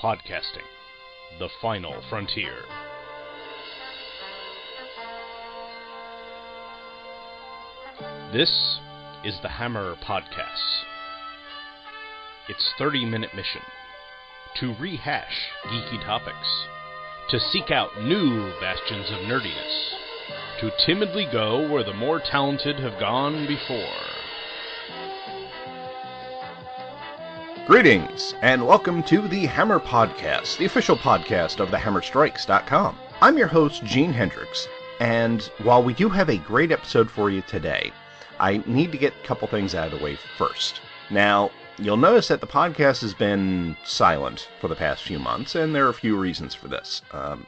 Podcasting, the final frontier. This is the Hammer Podcast. Its 30-minute mission: to rehash geeky topics, to seek out new bastions of nerdiness, to timidly go where the more talented have gone before. Greetings, and welcome to the Hammer Podcast, the official podcast of thehammerstrikes.com. I'm your host, Gene Hendricks, and while we do have a great episode for you today, I need to get a couple things out of the way first. Now, you'll notice that the podcast has been silent for the past few months, and there are a few reasons for this.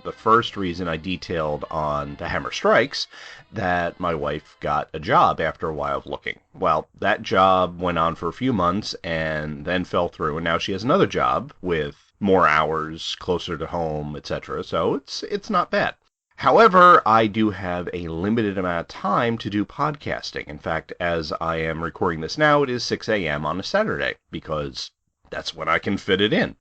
The first reason I detailed on the Hammer Strikes, that my wife got a job after a while of looking. Well, that job went on for a few months and then fell through, and now she has another job with more hours, closer to home, etc., so it's not bad. However, I do have a limited amount of time to do podcasting. In fact, as I am recording this now, it is 6 a.m. on a Saturday, because that's when I can fit it in.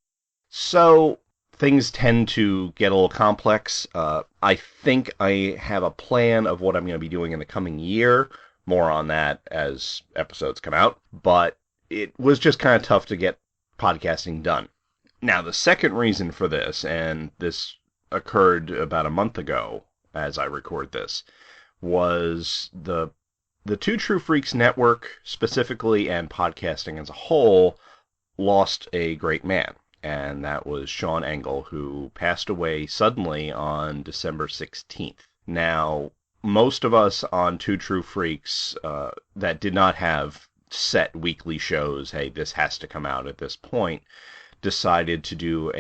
So, things tend to get a little complex. I think I have a plan of what I'm going to be doing in the coming year. More on that as episodes come out. But it was just kind of tough to get podcasting done. Now, the second reason for this, and this occurred about a month ago as I record this, was the Two True Freaks network specifically, and podcasting as a whole, lost a great man, and that was Sean Engel, who passed away suddenly on December 16th. Now, most of us on Two True Freaks that did not have set weekly shows, hey, this has to come out at this point, decided to do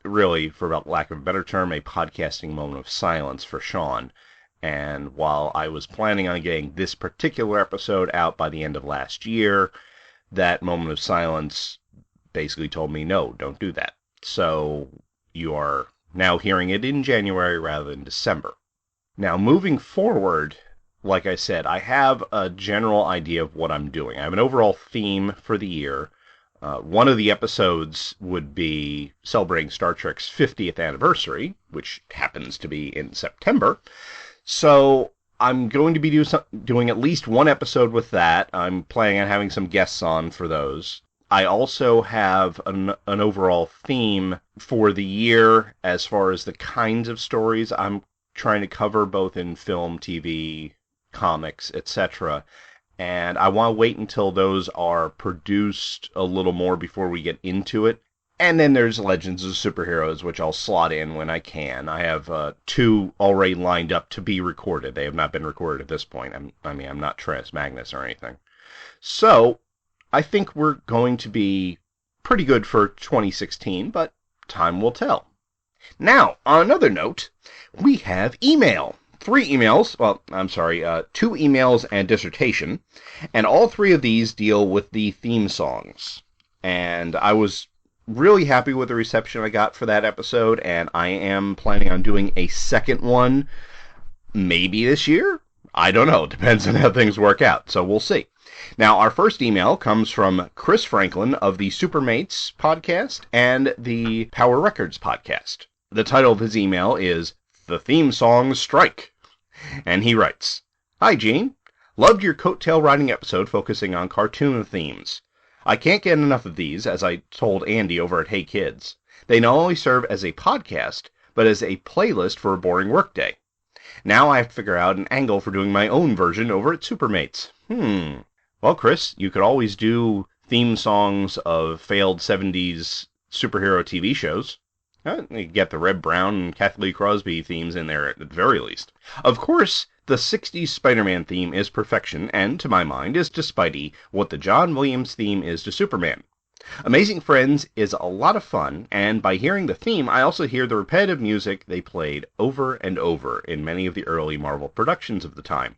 really, for lack of a better term, a podcasting moment of silence for Sean. And while I was planning on getting this particular episode out by the end of last year, that moment of silence basically told me, no, don't do that. So you are now hearing it in January rather than December. Now, moving forward, like I said, I have a general idea of what I'm doing. I have an overall theme for the year. One of the episodes would be celebrating Star Trek's 50th anniversary, which happens to be in September. So I'm going to be doing at least one episode with that. I'm planning on having some guests on for those. I also have an overall theme for the year as far as the kinds of stories I'm trying to cover, both in film, TV, comics, etc., and I want to wait until those are produced a little more before we get into it. And then there's Legends of Superheroes, which I'll slot in when I can. I have two already lined up to be recorded. They have not been recorded at this point. I'm not Trans Magnus or anything. So, I think we're going to be pretty good for 2016, but time will tell. Now, on another note, we have email. 2 emails and dissertation, and all 3 of these deal with the theme songs. And I was really happy with the reception I got for that episode, and I am planning on doing a second one, maybe this year? I don't know, depends on how things work out, so we'll see. Now, our first email comes from Chris Franklin of the Supermates podcast and the Power Records podcast. The title of his email is The Theme Song Strike. And he writes, "Hi, Gene. Loved your coattail riding episode focusing on cartoon themes. I can't get enough of these, as I told Andy over at Hey Kids. They not only serve as a podcast, but as a playlist for a boring workday. Now I have to figure out an angle for doing my own version over at Supermates. Well, Chris, you could always do theme songs of failed 70s superhero TV shows. You get the Reb Brown and Kathy Lee Crosby themes in there at the very least. Of course, the 60s Spider-Man theme is perfection, and to my mind is to Spidey what the John Williams theme is to Superman. Amazing Friends is a lot of fun, and by hearing the theme, I also hear the repetitive music they played over and over in many of the early Marvel productions of the time.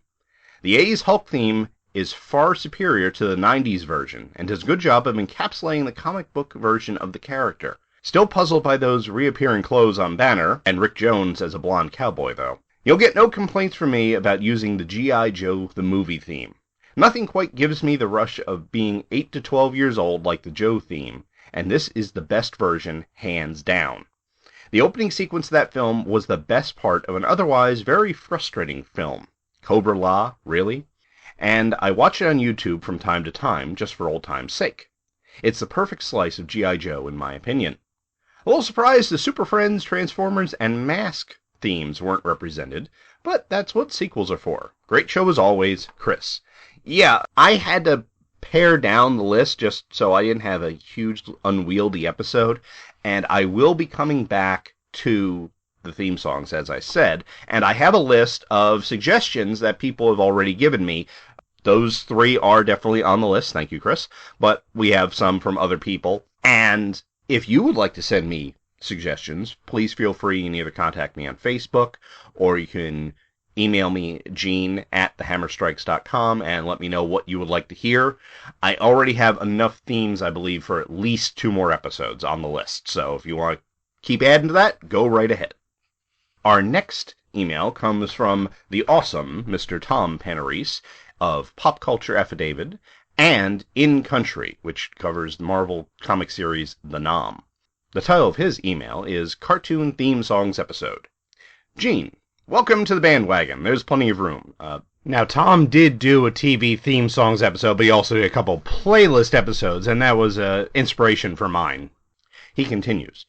The 80s Hulk theme is far superior to the 90s version, and does a good job of encapsulating the comic book version of the character. Still puzzled by those reappearing clothes on Banner, and Rick Jones as a blonde cowboy, though. You'll get no complaints from me about using the G.I. Joe the movie theme. Nothing quite gives me the rush of being 8 to 12 years old like the Joe theme, and this is the best version, hands down. The opening sequence of that film was the best part of an otherwise very frustrating film. Cobra La, really? And I watch it on YouTube from time to time, just for old time's sake. It's the perfect slice of G.I. Joe, in my opinion. A little surprised the Super Friends, Transformers, and Mask themes weren't represented, but that's what sequels are for. Great show as always, Chris. Yeah, I had to pare down the list just so I didn't have a huge, unwieldy episode, and I will be coming back to the theme songs, as I said, and I have a list of suggestions that people have already given me. Those 3 are definitely on the list, thank you, Chris, but we have some from other people, and if you would like to send me suggestions, please feel free. You can either contact me on Facebook, or you can email me, gene@thehammerstrikes.com, and let me know what you would like to hear. I already have enough themes, I believe, for at least 2 more episodes on the list, so if you want to keep adding to that, go right ahead. Our next email comes from the awesome Mr. Tom Panarese of Pop Culture Affidavit and In Country, which covers the Marvel comic series The Nom. The title of his email is Cartoon Theme Songs Episode. Gene, welcome to the bandwagon. There's plenty of room. Now, Tom did do a TV theme songs episode, but he also did a couple playlist episodes, and that was inspiration for mine. He continues,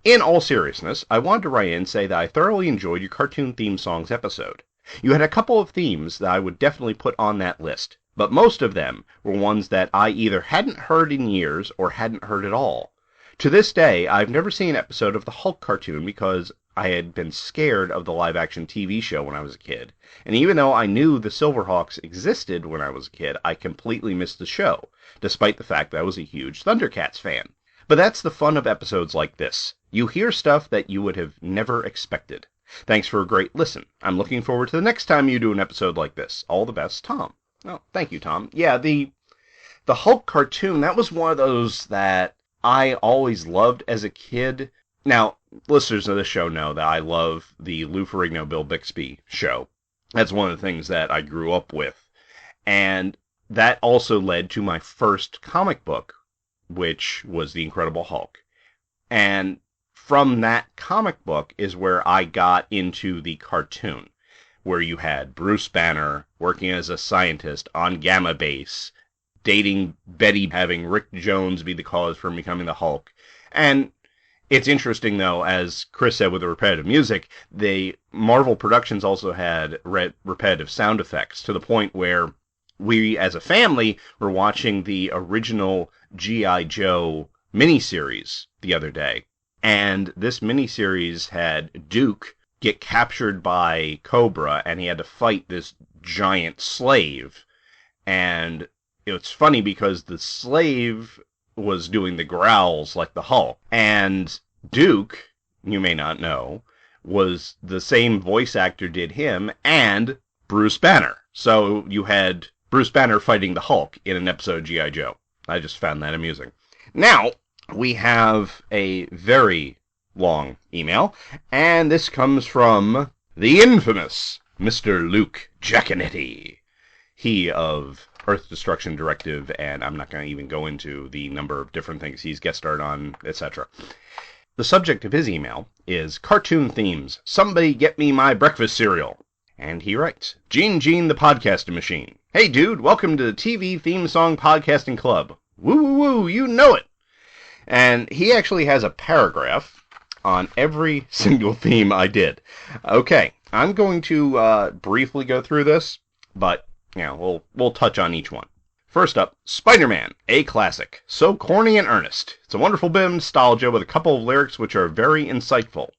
in all seriousness, I wanted to write in and say that I thoroughly enjoyed your cartoon theme songs episode. You had a couple of themes that I would definitely put on that list, but most of them were ones that I either hadn't heard in years or hadn't heard at all. To this day, I've never seen an episode of the Hulk cartoon because I had been scared of the live-action TV show when I was a kid, and even though I knew the Silverhawks existed when I was a kid, I completely missed the show, despite the fact that I was a huge Thundercats fan. But that's the fun of episodes like this. You hear stuff that you would have never expected. Thanks for a great listen. I'm looking forward to the next time you do an episode like this. All the best, Tom. Oh, thank you, Tom. Yeah, the Hulk cartoon, that was one of those that I always loved as a kid. Now, listeners of this show know that I love the Lou Ferrigno, Bill Bixby show. That's one of the things that I grew up with. And that also led to my first comic book, which was The Incredible Hulk. And from that comic book is where I got into the cartoon, where you had Bruce Banner working as a scientist on Gamma Base, dating Betty, having Rick Jones be the cause for becoming the Hulk. And it's interesting, though, as Chris said with the repetitive music, the Marvel Productions also had repetitive sound effects, to the point where we, as a family, were watching the original G.I. Joe miniseries the other day. And this miniseries had Duke get captured by Cobra, and he had to fight this giant slave. And it's funny because the slave was doing the growls like the Hulk. And Duke, you may not know, was the same voice actor did him and Bruce Banner. So you had Bruce Banner fighting the Hulk in an episode of G.I. Joe. I just found that amusing. Now, we have a very long email, and this comes from the infamous Mr. Luke Giaconetti. He of Earth Destruction Directive, and I'm not going to even go into the number of different things he's guest starred on, etc. The subject of his email is Cartoon Themes. Somebody get me my breakfast cereal. And he writes, Gene the Podcasting Machine. Hey dude, welcome to the TV Theme Song Podcasting Club. Woo woo woo, you know it. And he actually has a paragraph on every single theme I did. Okay, I'm going to briefly go through this, but we'll touch on each one. First up, Spider-Man, a classic. So corny and earnest. It's a wonderful bit of nostalgia with a couple of lyrics which are very insightful.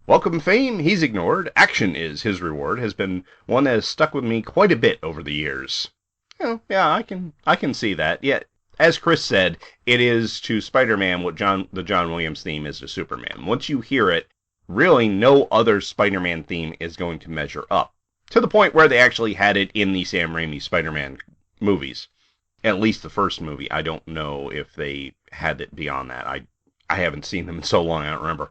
Welcome fame, he's ignored. Action is his reward. Has been one that has stuck with me quite a bit over the years. Oh, yeah, I can see that. Yeah, as Chris said, it is to Spider-Man what the John Williams theme is to Superman. Once you hear it, really no other Spider-Man theme is going to measure up. To the point where they actually had it in the Sam Raimi Spider-Man movies. At least the first movie. I don't know if they had it beyond that. I haven't seen them in so long, I don't remember.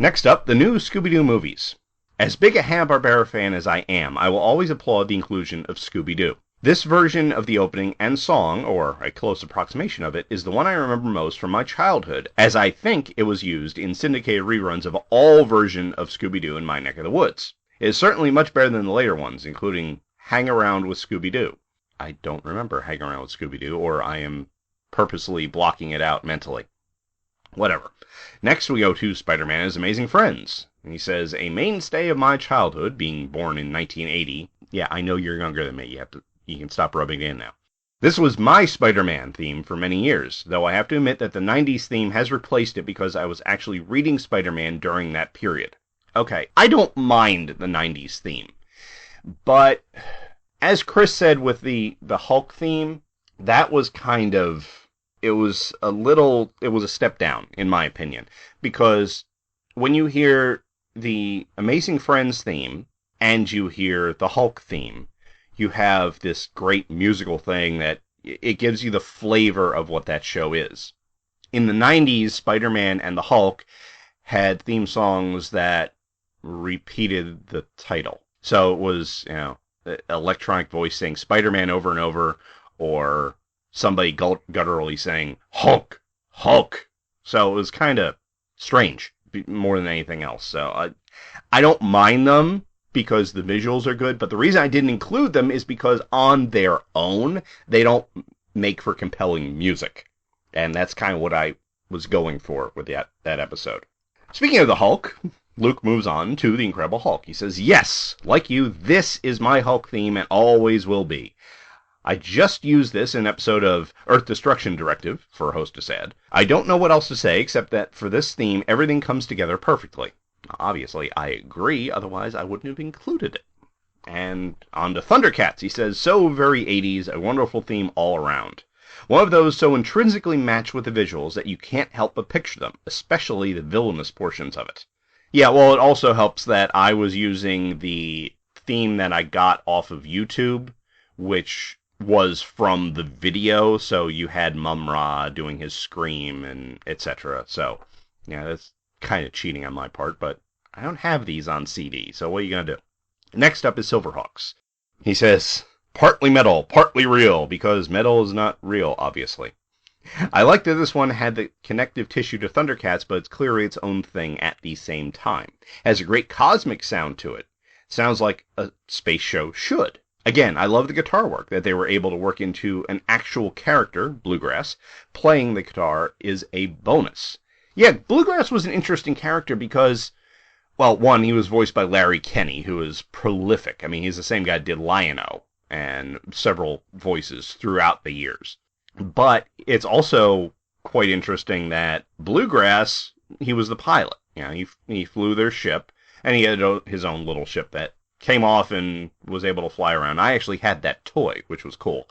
Next up, the new Scooby-Doo movies. As big a Hanna-Barbera fan as I am, I will always applaud the inclusion of Scooby-Doo. This version of the opening and song, or a close approximation of it, is the one I remember most from my childhood, as I think it was used in syndicated reruns of all versions of Scooby-Doo in my neck of the woods. It is certainly much better than the later ones, including Hang Around with Scooby-Doo. I don't remember Hang Around with Scooby-Doo, or I am purposely blocking it out mentally. Whatever. Next we go to Spider-Man and His Amazing Friends. And he says, a mainstay of my childhood, being born in 1980. Yeah, I know you're younger than me. You can stop rubbing it in now. This was my Spider-Man theme for many years, though I have to admit that the 90s theme has replaced it because I was actually reading Spider-Man during that period. Okay, I don't mind the 90s theme, but as Chris said with the Hulk theme, that was kind of, it was a step down, in my opinion, because when you hear the Amazing Friends theme and you hear the Hulk theme, you have this great musical thing that it gives you the flavor of what that show is. In the 90s, Spider-Man and the Hulk had theme songs that repeated the title. So it was, electronic voice saying Spider-Man over and over, or somebody gutturally saying Hulk, Hulk. So it was kind of strange, more than anything else. So I don't mind them because the visuals are good, but the reason I didn't include them is because on their own, they don't make for compelling music. And that's kind of what I was going for with that episode. Speaking of the Hulk, Luke moves on to the Incredible Hulk. He says, yes, like you, this is my Hulk theme and always will be. I just used this in an episode of Earth Destruction Directive for Hostess Ad. I don't know what else to say except that for this theme, everything comes together perfectly. Obviously, I agree, otherwise I wouldn't have included it. And on to Thundercats, he says, so very 80s, a wonderful theme all around. One of those so intrinsically matched with the visuals that you can't help but picture them, especially the villainous portions of it. Yeah, well, it also helps that I was using the theme that I got off of YouTube, which was from the video, so you had Mum-Ra doing his scream and etc. So, yeah, that's kind of cheating on my part, but I don't have these on CD, so what are you going to do? Next up is Silverhawks. He says, partly metal, partly real, because metal is not real, obviously. I like that this one had the connective tissue to Thundercats, but it's clearly its own thing at the same time. It has a great cosmic sound to it. Sounds like a space show should. Again, I love the guitar work, that they were able to work into an actual character, Bluegrass. Playing the guitar is a bonus. Yeah, Bluegrass was an interesting character because, well, one, he was voiced by Larry Kenney, who is prolific. I mean, he's the same guy that did Lion-O and several voices throughout the years. But it's also quite interesting that Bluegrass, he was the pilot. You know, he flew their ship, and he had his own little ship that came off and was able to fly around. I actually had that toy, which was cool.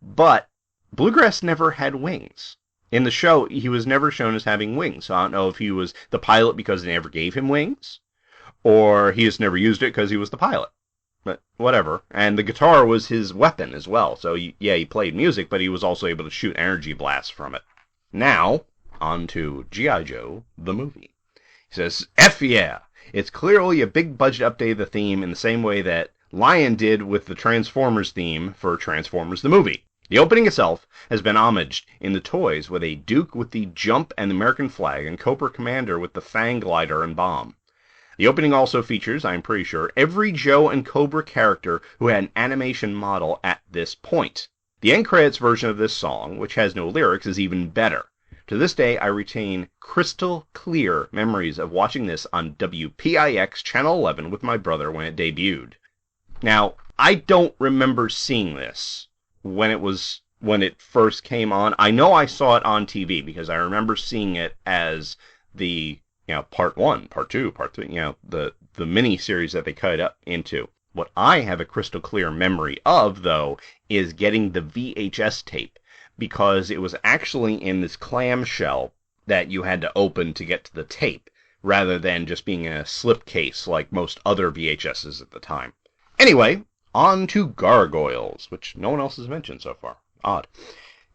But Bluegrass never had wings. In the show, he was never shown as having wings. So I don't know if he was the pilot because they never gave him wings, or he just never used it because he was the pilot. But whatever. And the guitar was his weapon as well. So yeah, he played music, but he was also able to shoot energy blasts from it. Now, on to G.I. Joe, the movie. He says, F yeah! It's clearly a big budget update of the theme in the same way that Lion did with the Transformers theme for Transformers the movie. The opening itself has been homaged in the toys with a Duke with the jump and the American flag and Cobra Commander with the Fang glider and bomb. The opening also features, I'm pretty sure, every Joe and Cobra character who had an animation model at this point. The end credits version of this song, which has no lyrics, is even better. To this day, I retain crystal clear memories of watching this on WPIX Channel 11 with my brother when it debuted. Now, I don't remember seeing this when it first came on. I know I saw it on TV because I remember seeing it as the part 1, part 2, part 3, the mini series that they cut it up into. What I have a crystal clear memory of, though, is getting the VHS tape, because it was actually in this clamshell that you had to open to get to the tape, rather than just being in a slipcase like most other VHSs at the time. Anyway, on to Gargoyles, which no one else has mentioned so far. Odd.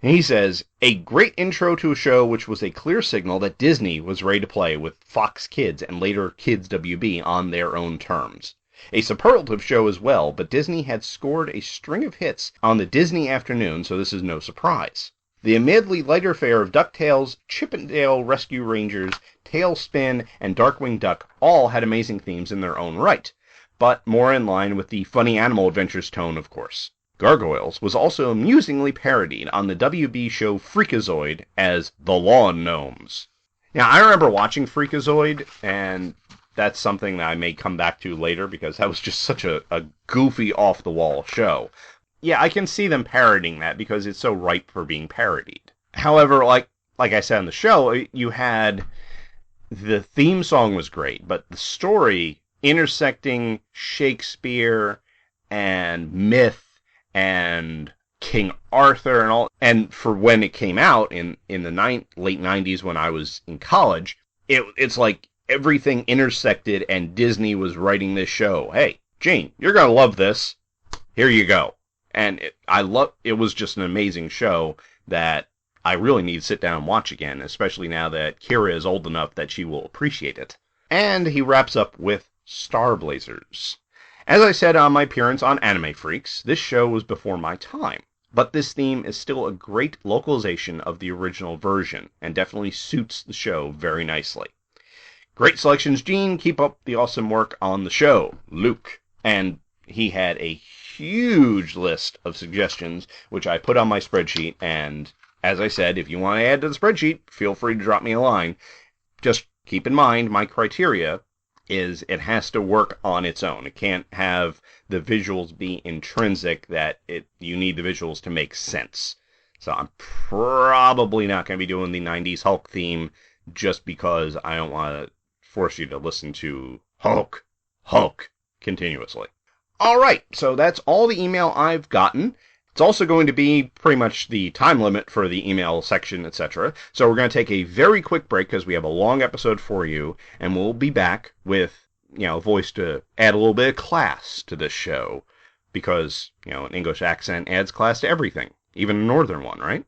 He says, a great intro to a show which was a clear signal that Disney was ready to play with Fox Kids and later Kids WB on their own terms. A superlative show as well, but Disney had scored a string of hits on the Disney afternoon, so this is no surprise. The admittedly lighter fare of DuckTales, Chip 'n Dale Rescue Rangers, Tailspin, and Darkwing Duck all had amazing themes in their own right, but more in line with the funny animal adventures tone, of course. Gargoyles was also amusingly parodied on the WB show Freakazoid as the Lawn Gnomes. Now, I remember watching Freakazoid, and that's something that I may come back to later because that was just such a goofy, off-the-wall show. Yeah, I can see them parodying that because it's so ripe for being parodied. However, like I said on the show, you had the theme song was great, but the story intersecting Shakespeare and myth and King Arthur and all, and for when it came out in the late 90s when I was in college, it's like everything intersected and Disney was writing this show. Hey, Gene, you're going to love this. Here you go. And it was just an amazing show that I really need to sit down and watch again, especially now that Kira is old enough that she will appreciate it. And he wraps up with Star Blazers. As I said on my appearance on Anime Freaks, this show was before my time, but this theme is still a great localization of the original version, and definitely suits the show very nicely. Great selections, Gene. Keep up the awesome work on the show, Luke. And he had a huge list of suggestions, which I put on my spreadsheet, and as I said, if you want to add to the spreadsheet, feel free to drop me a line. Just keep in mind, my criteria is it has to work on its own. It can't have the visuals be intrinsic, that you need the visuals to make sense. So I'm probably not going to be doing the 90s Hulk theme just because I don't want to force you to listen to Hulk continuously. Alright, so that's all the email I've gotten. It's also going to be pretty much the time limit for the email section, etc. So we're going to take a very quick break because we have a long episode for you, and we'll be back with, a voice to add a little bit of class to this show. Because, an English accent adds class to everything, even a northern one, right?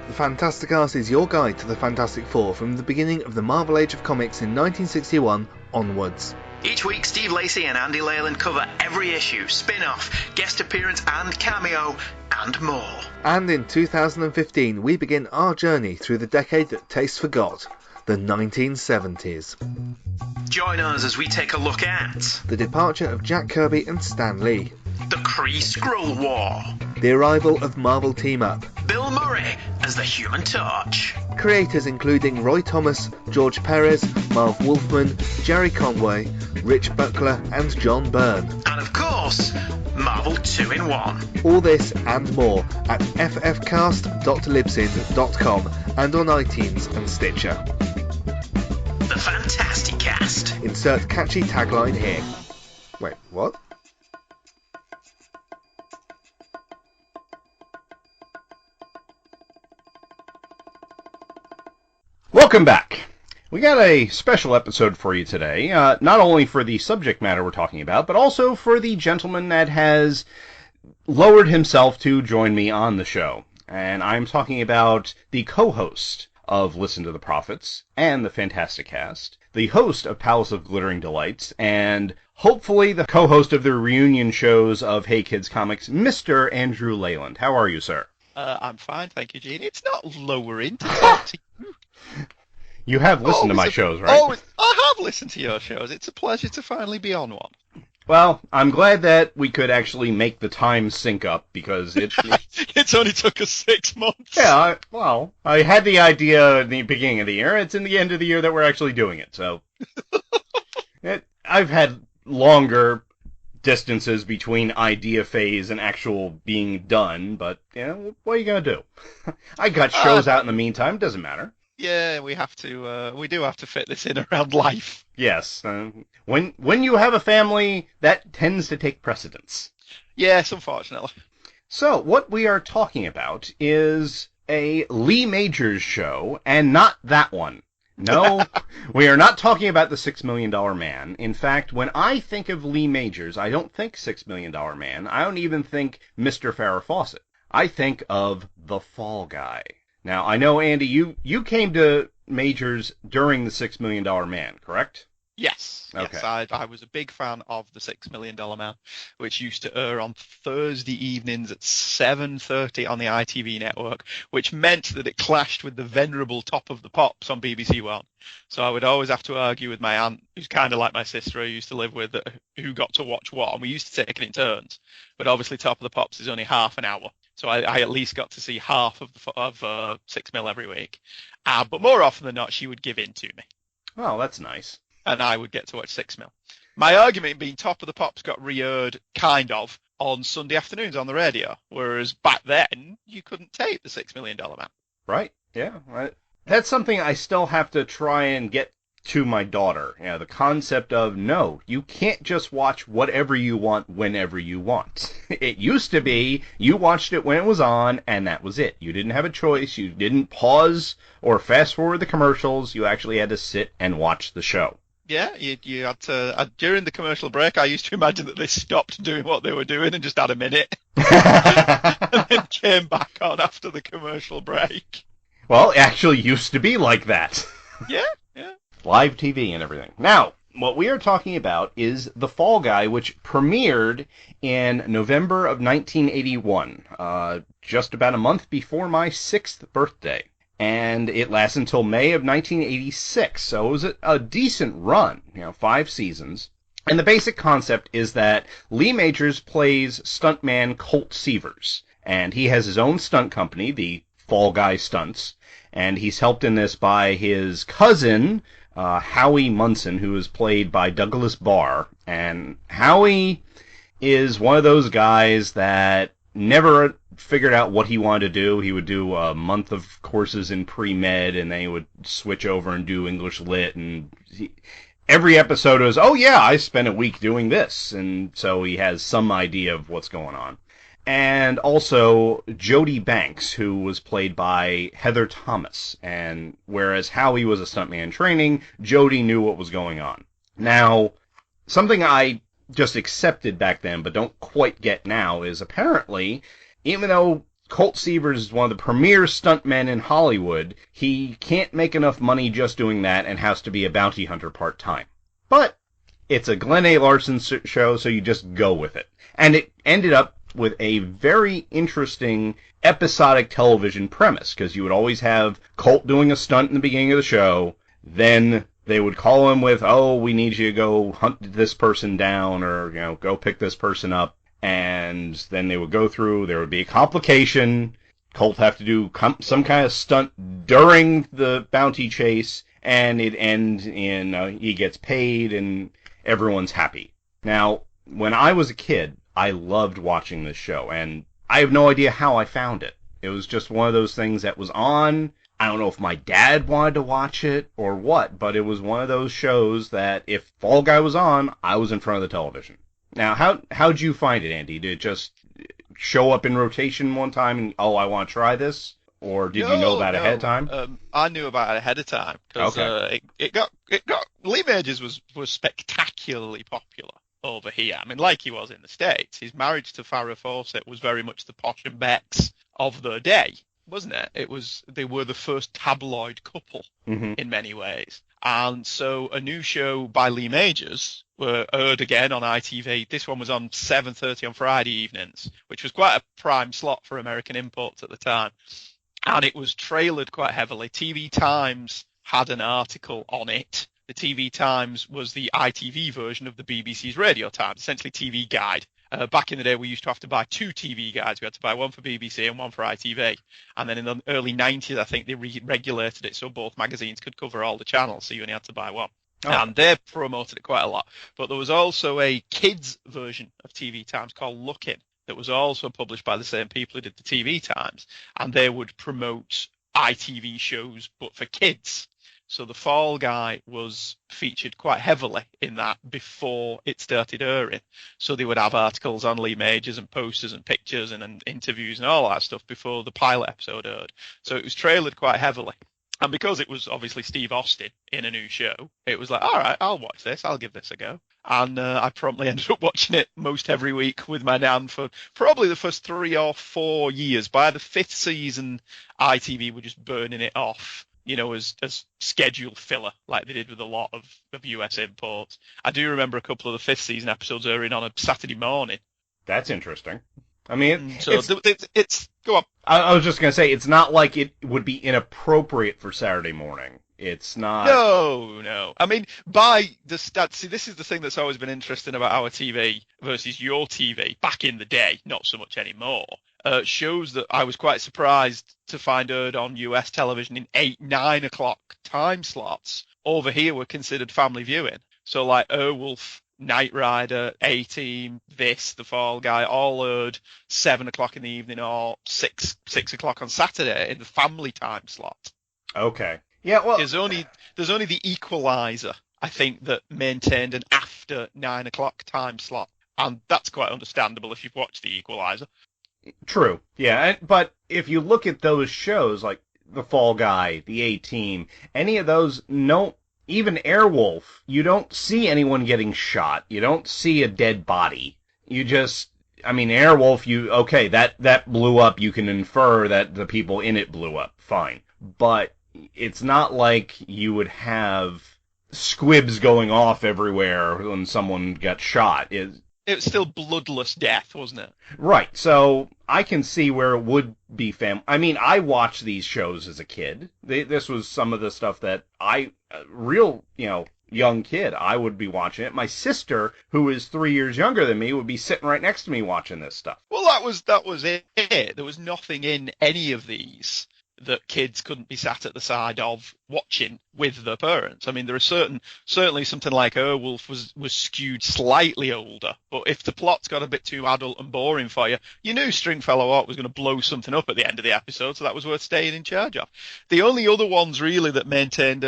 The Fantastic Cast is your guide to the Fantastic Four from the beginning of the Marvel Age of Comics in 1961 onwards. Each week, Steve Lacey and Andy Leyland cover every issue, spin-off, guest appearance and cameo, and more. And in 2015, we begin our journey through the decade that taste forgot, the 1970s. Join us as we take a look at the departure of Jack Kirby and Stan Lee, the Kree-Skrull War, the arrival of Marvel Team-Up, Bill Murray as the Human Torch, creators including Roy Thomas, George Perez, Marv Wolfman, Jerry Conway, Rich Buckler and John Byrne, and of course, Marvel 2-in-1. All this and more at ffcast.libsyn.com and on iTunes and Stitcher. The Fantastic Cast. Insert catchy tagline here. Wait, what? Welcome back. We got a special episode for you today, not only for the subject matter we're talking about, but also for the gentleman that has lowered himself to join me on the show. And I'm talking about the co-host of Listen to the Prophets and the Fantastic Cast, the host of Palace of Glittering Delights, and hopefully the co-host of the reunion shows of Hey Kids Comics, Mr. Andrew Leyland. How are you, sir? I'm fine, thank you, Gene. It's not lowering to talk to you. You have listened to my shows, right? Oh, I have listened to your shows. It's a pleasure to finally be on one. Well, I'm glad that we could actually make the time sync up, because it's only took us 6 months. Yeah, I had the idea at the beginning of the year. It's in the end of the year that we're actually doing it, so... I've had longer distances between idea phase and actual being done, but, what are you going to do? I got shows out in the meantime, doesn't matter. Yeah, we do have to fit this in around life. Yes. When you have a family, that tends to take precedence. Yes, unfortunately. So, what we are talking about is a Lee Majors show, and not that one. No, we are not talking about the $6 Million Man. In fact, when I think of Lee Majors, I don't think $6 Million Man. I don't even think Mr. Farrah Fawcett. I think of The Fall Guy. Now, I know, Andy, you came to Majors during the $6 Million Man, correct? Yes, Okay. yes, I was a big fan of the $6 Million Man, which used to air on Thursday evenings at 7:30 on the ITV network, which meant that it clashed with the venerable Top of the Pops on BBC One. So I would always have to argue with my aunt, who's kind of like my sister, I used to live with, who got to watch what, and we used to take it in turns. But obviously, Top of the Pops is only half an hour, so I at least got to see half of 6 Mil every week. But more often than not, she would give in to me, Oh, that's nice. and I would get to watch 6 Mil. My argument being Top of the Pops got re-aired kind of on Sunday afternoons on the radio, whereas back then you couldn't tape the $6 Million Man. Right? Yeah. That's something I still have to try and get to my daughter. The concept of, no, you can't just watch whatever you want whenever you want. It used to be you watched it when it was on, and that was it. You didn't have a choice. You didn't pause or fast forward the commercials. You actually had to sit and watch the show. Yeah, you had to, during the commercial break, I used to imagine that they stopped doing what they were doing and just had a minute, and then came back on after the commercial break. Well, it actually used to be like that. Yeah. Live TV and everything. Now, what we are talking about is The Fall Guy, which premiered in November of 1981, just about a month before my 6th birthday. And it lasts until May of 1986, so it was a decent run, 5 seasons. And the basic concept is that Lee Majors plays stuntman Colt Seavers, and he has his own stunt company, the Fall Guy Stunts, and he's helped in this by his cousin, Howie Munson, who is played by Douglas Barr. And Howie is one of those guys that never figured out what he wanted to do. He would do a month of courses in pre-med, and then he would switch over and do English Lit, and every episode was, oh yeah, I spent a week doing this, and so he has some idea of what's going on. And also Jody Banks, who was played by Heather Thomas, and whereas Howie was a stuntman in training, Jody knew what was going on. Now, something I just accepted back then, but don't quite get now, is apparently, even though Colt Seavers is one of the premier stuntmen in Hollywood, he can't make enough money just doing that and has to be a bounty hunter part-time. But it's a Glenn A. Larson show, so you just go with it. And it ended up with a very interesting episodic television premise, because you would always have Colt doing a stunt in the beginning of the show, then they would call him with, oh, we need you to go hunt this person down, or, go pick this person up, and then they would go through, there would be a complication, Colt have to do some kind of stunt during the bounty chase, and it ends in he gets paid and everyone's happy. Now, when I was a kid, I loved watching this show, and I have no idea how I found it. It was just one of those things that was on. I don't know if my dad wanted to watch it or what, but it was one of those shows that if Fall Guy was on, I was in front of the television. Now, how'd you find it, Andy? Did it just show up in rotation one time and, oh, I want to try this? Or did you know about it ahead of time? I knew about it ahead of time, because it got Lee Majors was spectacularly popular over here. I mean, like he was in the States. His marriage to Farrah Fawcett was very much the Posh and Becks of the day, wasn't it? They were the first tabloid couple in many ways. And so a new show by Lee Majors were aired again on ITV. This one was on 7:30 on Friday evenings, which was quite a prime slot for American imports at the time. And it was trailered quite heavily. TV Times had an article on it. The TV Times was the ITV version of the BBC's Radio Times, essentially TV Guide. Back in the day, we used to have to buy 2 TV guides. We had to buy one for BBC and one for ITV. And then in the early 90s, I think they regulated it so both magazines could cover all the channels, so you only had to buy one. Oh. And they promoted it quite a lot. But there was also a kids version of TV Times called Lookin' that was also published by the same people who did the TV Times. And they would promote ITV shows, but for kids. So The Fall Guy was featured quite heavily in that before it started airing. So they would have articles on Lee Majors and posters and pictures and interviews and all that stuff before the pilot episode aired. So it was trailered quite heavily. And because it was obviously Steve Austin in a new show, it was like, all right, I'll watch this. I'll give this a go. And I promptly ended up watching it most every week with my nan for probably the first 3 or 4 years. By the 5th season, ITV were just burning it off. as scheduled filler, like they did with a lot of US imports. I do remember a couple of the 5th season episodes airing on a Saturday morning. That's interesting. I mean, it's go on. I was just going to say, it's not like it would be inappropriate for Saturday morning. It's not. No. I mean, by the stats, see, this is the thing that's always been interesting about our TV versus your TV back in the day, not so much anymore. Shows that I was quite surprised to find aired on US television in 8, 9 o'clock time slots over here were considered family viewing. So like Airwolf, Knight Rider, A-Team, The Fall Guy, all aired 7 o'clock in the evening or 6 o'clock on Saturday in the family time slot. Okay. Yeah, well, there's only the Equalizer, I think, that maintained an after 9 o'clock time slot, and that's quite understandable if you've watched the Equalizer. True. Yeah, but if you look at those shows like The Fall Guy, the A-Team, any of those, even Airwolf, you don't see anyone getting shot. You don't see a dead body. You just, Airwolf, that blew up. You can infer that the people in it blew up. Fine. But it's not like you would have squibs going off everywhere when someone got shot. It was still bloodless death, wasn't it? Right. So I can see where it would be I watched these shows as a kid. This was some of the stuff that young kid, I would be watching it. My sister, who is 3 years younger than me, would be sitting right next to me watching this stuff. Well, that was it. There was nothing in any of these that kids couldn't be sat at the side of watching with their parents. I mean, there are certainly something like Airwolf was skewed slightly older, but if the plot's got a bit too adult and boring for you, you knew Stringfellow Hawk was going to blow something up at the end of the episode, so that was worth staying in charge of. The only other ones really that maintained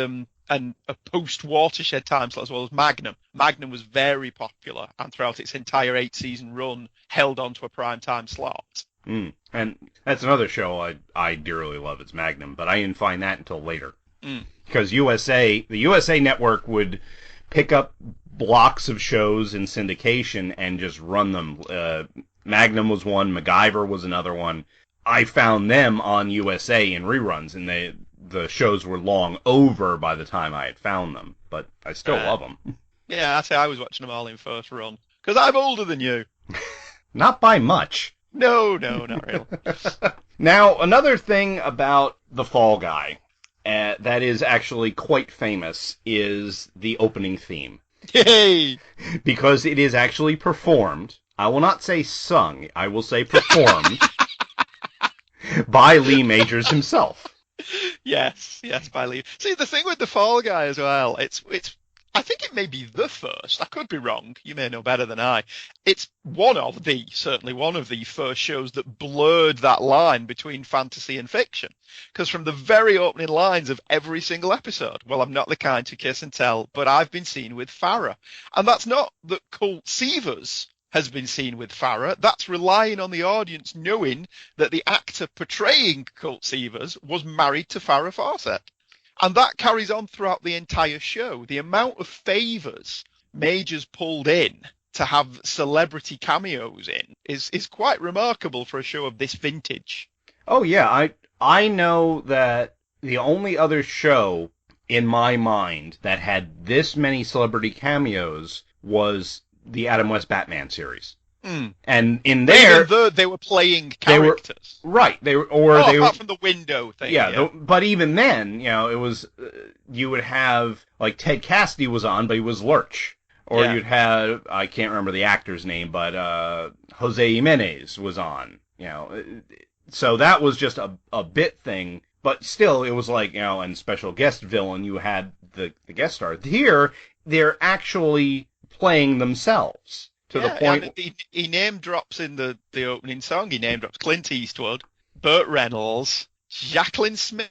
a post-Watershed time slot as well as Magnum. Magnum was very popular and throughout its entire 8-season run held on to a prime time slot. And that's another show I dearly love. It's Magnum, but I didn't find that until later. Because the USA Network would pick up blocks of shows in syndication and just run them. Magnum was one, MacGyver was another one. I found them on USA in reruns, and the shows were long over by the time I had found them, but I still love them. Yeah, I say I was watching them all in first run, because I'm older than you. Not by much. No, not really. Now, another thing about The Fall Guy that is actually quite famous is the opening theme. Yay! Because it is actually performed. I will not say sung. I will say performed by Lee Majors himself. Yes, by Lee. See, the thing with The Fall Guy as well, I think it may be the first. I could be wrong. You may know better than I. It's certainly one of the first shows that blurred that line between fantasy and fiction. Because from the very opening lines of every single episode, well, I'm not the kind to kiss and tell, but I've been seen with Farrah. And that's not that Colt Seavers has been seen with Farrah. That's relying on the audience knowing that the actor portraying Colt Seavers was married to Farrah Fawcett. And that carries on throughout the entire show. The amount of favours Majors pulled in to have celebrity cameos in is quite remarkable for a show of this vintage. Oh, yeah. I know that the only other show in my mind that had this many celebrity cameos was the Adam West Batman series. And in there, they were playing characters. Apart from the window thing. Yeah. But even then, it was you would have like Ted Cassidy was on, but he was Lurch, or you'd have I can't remember the actor's name, but Jose Jimenez was on. So that was just a bit thing, but still, it was like and special guest villain. You had the guest star. Here, they're actually playing themselves. To the point, and he name drops in the opening song. He name drops Clint Eastwood, Burt Reynolds, Jacqueline Smith,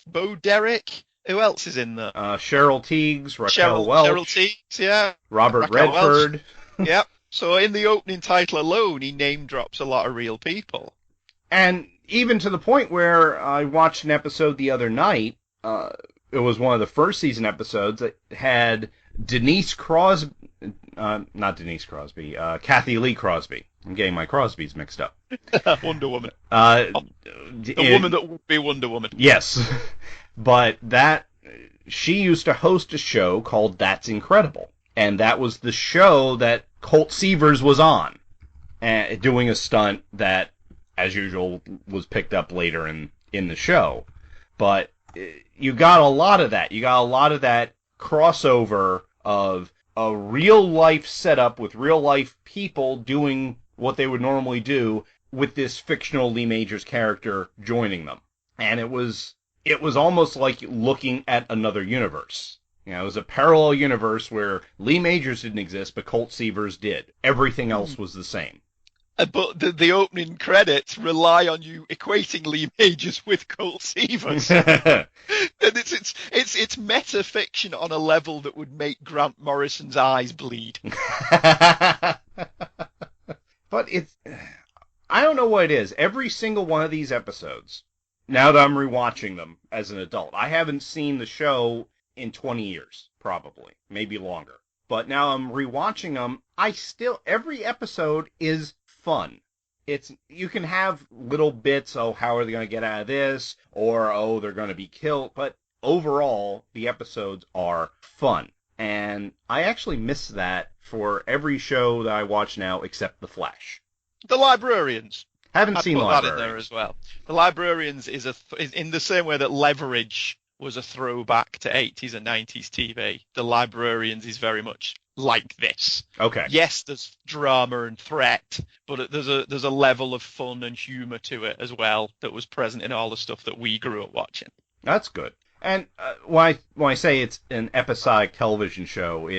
Bo Derek. Who else is in there? Cheryl Tiegs, Raquel Welch. Cheryl Tiegs, yeah. Robert Redford. Yep. So in the opening title alone, he name drops a lot of real people. And even to the point where I watched an episode the other night. It was one of the first season episodes that had Denise Crosby. Not Denise Crosby, Kathy Lee Crosby. I'm getting my Crosbys mixed up. Wonder Woman. The woman that would be Wonder Woman. Yes. But she used to host a show called That's Incredible. And that was the show that Colt Seavers was on, doing a stunt that, as usual, was picked up later in the show. But you got a lot of that. You got a lot of that crossover of a real-life setup with real-life people doing what they would normally do with this fictional Lee Majors character joining them. And it was almost like looking at another universe. You know, it was a parallel universe where Lee Majors didn't exist, but Colt Seavers did. Everything else was the same. But the opening credits rely on you equating Lee Majors with Colt Seavers. And it's meta fiction on a level that would make Grant Morrison's eyes bleed. But I don't know what it is. Every single one of these episodes, now that I'm rewatching them as an adult, I haven't seen the show in 20 years, probably, maybe longer. But now I'm rewatching them. Every episode is fun. You can have little bits, how are they going to get out of this? Or, they're going to be killed. But overall, the episodes are fun. And I actually miss that for every show that I watch now except The Flash. The Librarians. Haven't seen put Librarians. That in there as well. The Librarians is in the same way that Leverage was a throwback to 80s and 90s TV. The Librarians is very much like this. Okay. Yes, there's drama and threat, but there's a level of fun and humour to it as well that was present in all the stuff that we grew up watching. That's good. And when I say it's an episodic television show,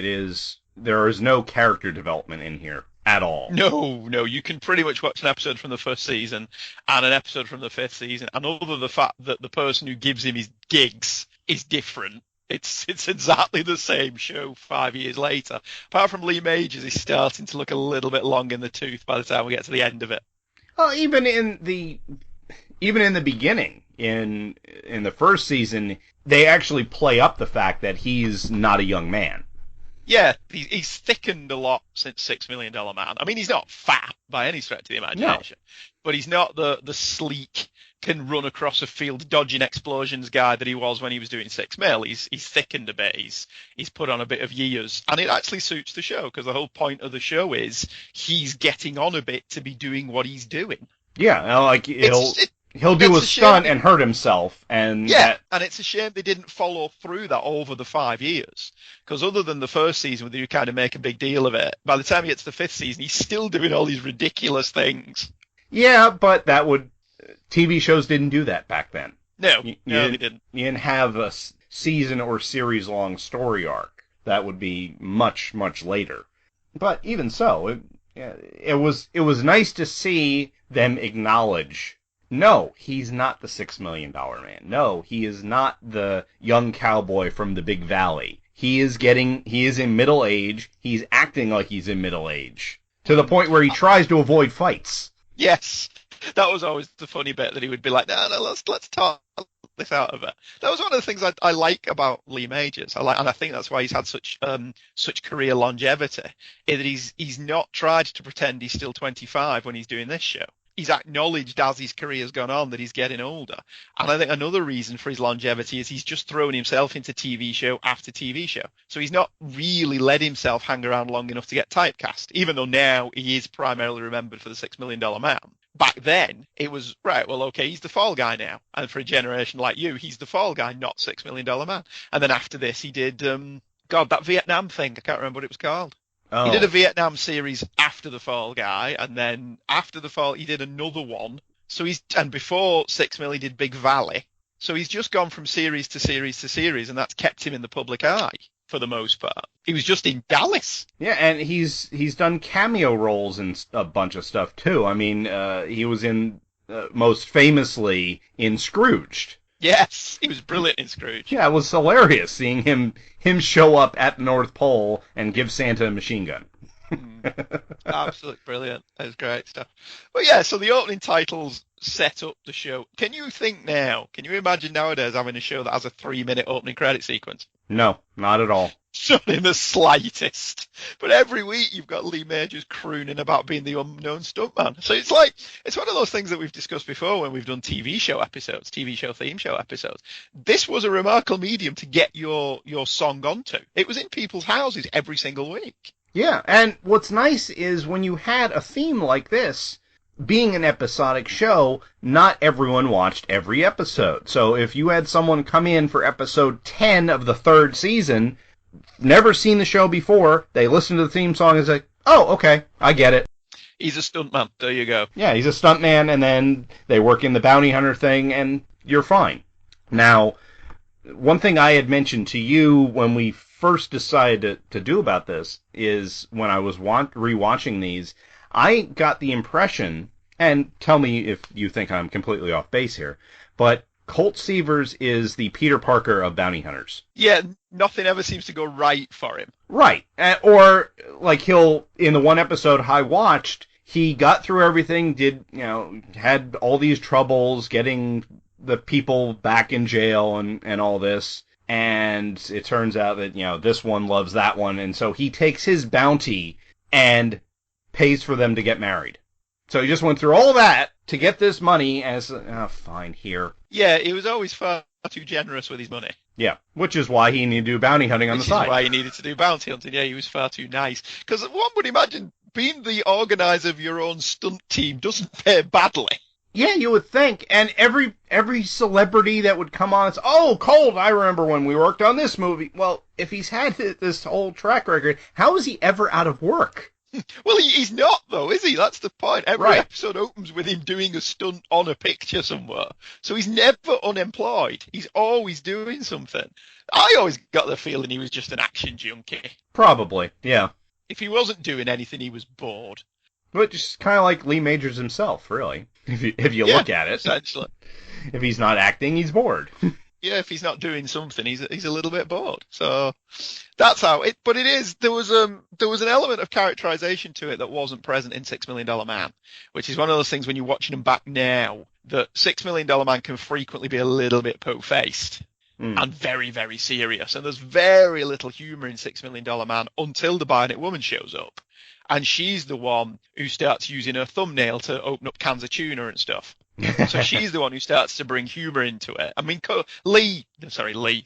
there is no character development in here at all. No, you can pretty much watch an episode from the first season and an episode from the fifth season, and other than the fact that the person who gives him his gigs is different, it's exactly the same show 5 years later. Apart from Lee Majors is starting to look a little bit long in the tooth by the time we get to the end of it. Well, even in the beginning, in the first season, they actually play up the fact that he's not a young man. Yeah, he's thickened a lot since $6 Million Man. I mean, he's not fat by any stretch of the imagination, but he's not the sleek, can run across a field dodging explosions guy that he was when he was doing 6 Mil. He's thickened a bit. He's put on a bit of years, and it actually suits the show because the whole point of the show is he's getting on a bit to be doing what he's doing. Yeah, like he'll do a stunt and hurt himself, and and it's a shame they didn't follow through that over the 5 years, because other than the first season where you kind of make a big deal of it, by the time he gets to the fifth season, he's still doing all these ridiculous things. Yeah, but TV shows didn't do that back then. No, they didn't. You didn't have a season or series-long story arc. That would be much, much later. But even so, it was nice to see them acknowledge, no, he's not the $6 Million Man. No, he is not the young cowboy from the Big Valley. He is in middle age. He's acting like he's in middle age, to the point where he tries to avoid fights. Yes. That was always the funny bit, that he would be like, no, let's talk this out of it. That was one of the things I like about Lee Majors. And I think that's why he's had such career longevity, is that he's not tried to pretend he's still 25 when he's doing this show. He's acknowledged as his career's gone on that he's getting older. And I think another reason for his longevity is he's just thrown himself into TV show after TV show. So he's not really let himself hang around long enough to get typecast, even though now he is primarily remembered for the $6 Million Man. Back then, it was, right, well, okay, he's the fall guy now. And for a generation like you, he's the fall guy, not $6 Million Man. And then after this, he did, that Vietnam thing. I can't remember what it was called. Oh. He did a Vietnam series after The Fall Guy, and then after The Fall, he did another one. And before 6 Mil, he did Big Valley. So he's just gone from series to series to series, and that's kept him in the public eye for the most part. He was just in Dallas. Yeah, and he's done cameo roles in a bunch of stuff too. I mean, he was in most famously in Scrooged. Yes, he was brilliant in Scrooge. Yeah, it was hilarious seeing him show up at the North Pole and give Santa a machine gun. Absolutely brilliant. That was great stuff. But yeah, so the opening titles set up the show. Can you imagine nowadays having a show that has a 3-minute opening credit sequence? No, not at all. Not in the slightest. But every week you've got Lee Majors crooning about being the unknown stuntman. So it's one of those things that we've discussed before when we've done TV show theme show episodes. This was a remarkable medium to get your song onto. It was in people's houses every single week. Yeah, and what's nice is when you had a theme like this, being an episodic show, not everyone watched every episode. So if you had someone come in for episode 10 of the 3rd season, never seen the show before, they listen to the theme song and say, oh, okay, I get it. He's a stuntman. There you go. Yeah, he's a stuntman, and then they work in the bounty hunter thing, and you're fine. Now, one thing I had mentioned to you when we first decided to do about this is when I was rewatching these, I got the impression, and tell me if you think I'm completely off base here, but Colt Seavers is the Peter Parker of bounty hunters. Yeah, nothing ever seems to go right for him. Right. Or, like, in the one episode I watched, he got through everything, had all these troubles getting the people back in jail and all this, and it turns out that, this one loves that one, and so he takes his bounty and pays for them to get married. So he just went through all that to get this money as, fine, here. Yeah, he was always far too generous with his money. Yeah, which is why he needed to do bounty hunting on the side. Which is why he needed to do bounty hunting. Yeah, he was far too nice. Because one would imagine being the organizer of your own stunt team doesn't pay badly. Yeah, you would think. And every celebrity that would come on and say, oh, Colt, I remember when we worked on this movie. Well, if he's had this whole track record, how is he ever out of work? Well, he's not, though, is he? That's the point. Every episode opens with him doing a stunt on a picture somewhere. So he's never unemployed. He's always doing something. I always got the feeling he was just an action junkie. Probably, yeah. If he wasn't doing anything, he was bored. Which is kind of like Lee Majors himself, really, if you look at it. Essentially. If he's not acting, he's bored. Yeah, if he's not doing something, he's a little bit bored. So that's how it. But it is. There was an element of characterization to it that wasn't present in $6 Million Man, which is one of those things when you're watching him back now that $6 Million Man can frequently be a little bit po-faced and very, very serious. And there's very little humor in $6 Million Man until the Bionic Woman shows up, and she's the one who starts using her thumbnail to open up cans of tuna and stuff. So she's the one who starts to bring humor into it. I mean,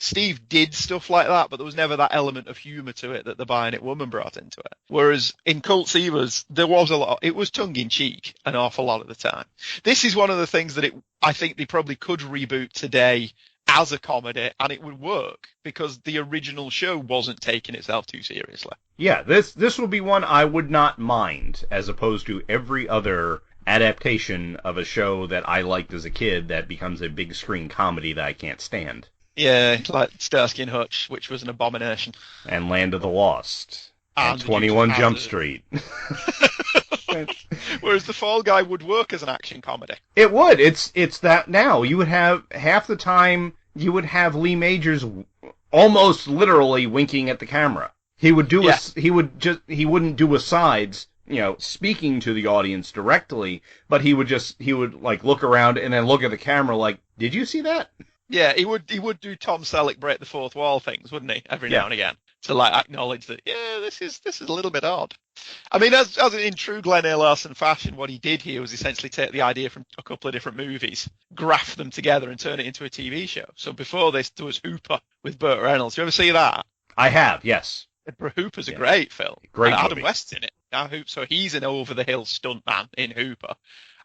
Steve did stuff like that, but there was never that element of humor to it that the Bionic Woman brought into it. Whereas in Colt Seavers, there was a lot. It was tongue-in-cheek an awful lot of the time. This is one of the things that I think they probably could reboot today as a comedy, and it would work because the original show wasn't taking itself too seriously. Yeah, this would be one I would not mind, as opposed to every other adaptation of a show that I liked as a kid that becomes a big screen comedy that I can't stand. Yeah, like Starsky and Hutch, which was an abomination. And Land of the Lost. And 21 Jump Street. Whereas The Fall Guy would work as an action comedy. It would. It's that now. You would have, half the time, you would have Lee Majors almost literally winking at the camera. He would do he wouldn't do asides, speaking to the audience directly, but he would look around and then look at the camera like, did you see that? Yeah, he would do Tom Selleck break the fourth wall things, wouldn't he? Every now and again. To acknowledge that, this is a little bit odd. I mean, as in true Glenn A. Larson fashion, what he did here was essentially take the idea from a couple of different movies, graft them together and turn it into a TV show. So before this, there was Hooper with Burt Reynolds. You ever see that? I have, yes. Hooper's a great film. Great movie. Adam West's in it. So he's an over-the-hill stuntman in Hooper.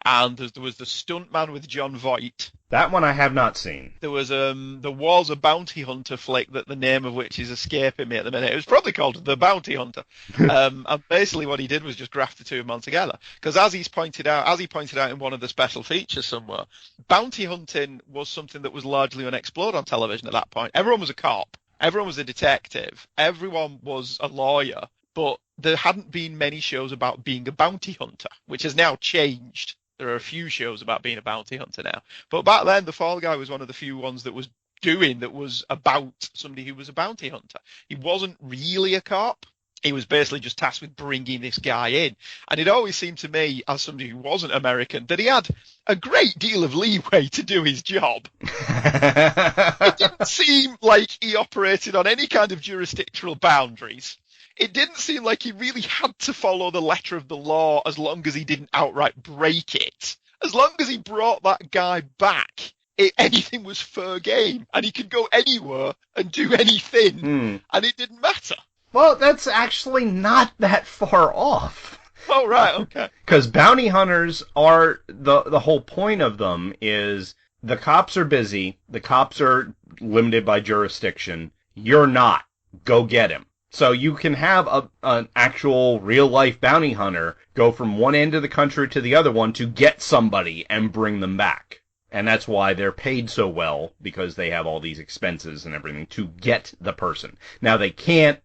And there was the Stuntman with John Voight. That one I have not seen. There was a bounty hunter flick that the name of which is escaping me at the minute. It was probably called The Bounty Hunter. And basically what he did was just graft the two of them on together. Because as he pointed out in one of the special features somewhere, bounty hunting was something that was largely unexplored on television at that point. Everyone was a cop. Everyone was a detective. Everyone was a lawyer. But there hadn't been many shows about being a bounty hunter, which has now changed. There are a few shows about being a bounty hunter now. But back then, The Fall Guy was one of the few ones that was about somebody who was a bounty hunter. He wasn't really a cop. he was basically just tasked with bringing this guy in. And it always seemed to me, as somebody who wasn't American, that he had a great deal of leeway to do his job. It didn't seem like he operated on any kind of jurisdictional boundaries. It didn't seem like he really had to follow the letter of the law as long as he didn't outright break it. As long as he brought that guy back, anything was fair game. And he could go anywhere and do anything, and it didn't matter. Well, that's actually not that far off. Oh, right, okay. Because bounty hunters are, the whole point of them is the cops are busy, the cops are limited by jurisdiction, you're not. Go get him. So you can have an actual real-life bounty hunter go from one end of the country to the other one to get somebody and bring them back. And that's why they're paid so well, because they have all these expenses and everything to get the person. Now, they can't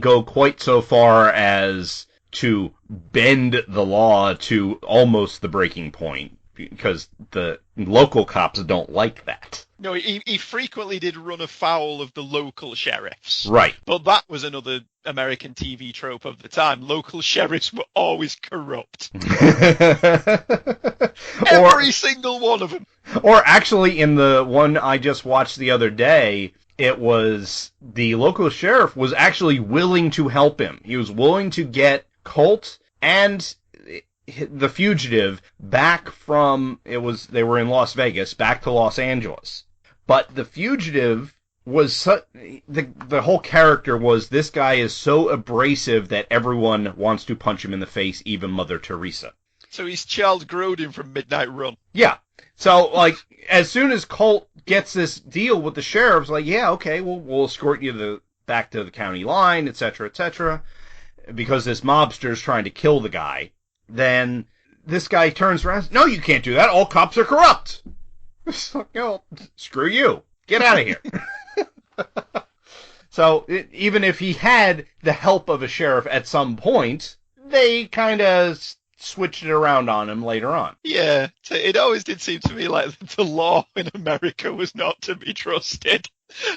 go quite so far as to bend the law to almost the breaking point, because the local cops don't like that. No, he frequently did run afoul of the local sheriffs. Right. But that was another American TV trope of the time. Local sheriffs were always corrupt. Every single one of them. Or actually, in the one I just watched the other day, it was the local sheriff was actually willing to help him. He was willing to get Colt and the fugitive back from, they were in Las Vegas, back to Los Angeles. But the fugitive was, the whole character was, this guy is so abrasive that everyone wants to punch him in the face, even Mother Teresa. So he's Charles Grodin from Midnight Run. Yeah. So, like, as soon as Colt gets this deal with the sheriff's like, yeah, okay, we'll escort you back to the county line, etc., because this mobster's trying to kill the guy. Then this guy turns around, no, you can't do that, all cops are corrupt. Screw you. Get out of here. So, even if he had the help of a sheriff at some point, they kind of switched it around on him later on. Yeah, it always did seem to me like the law in America was not to be trusted.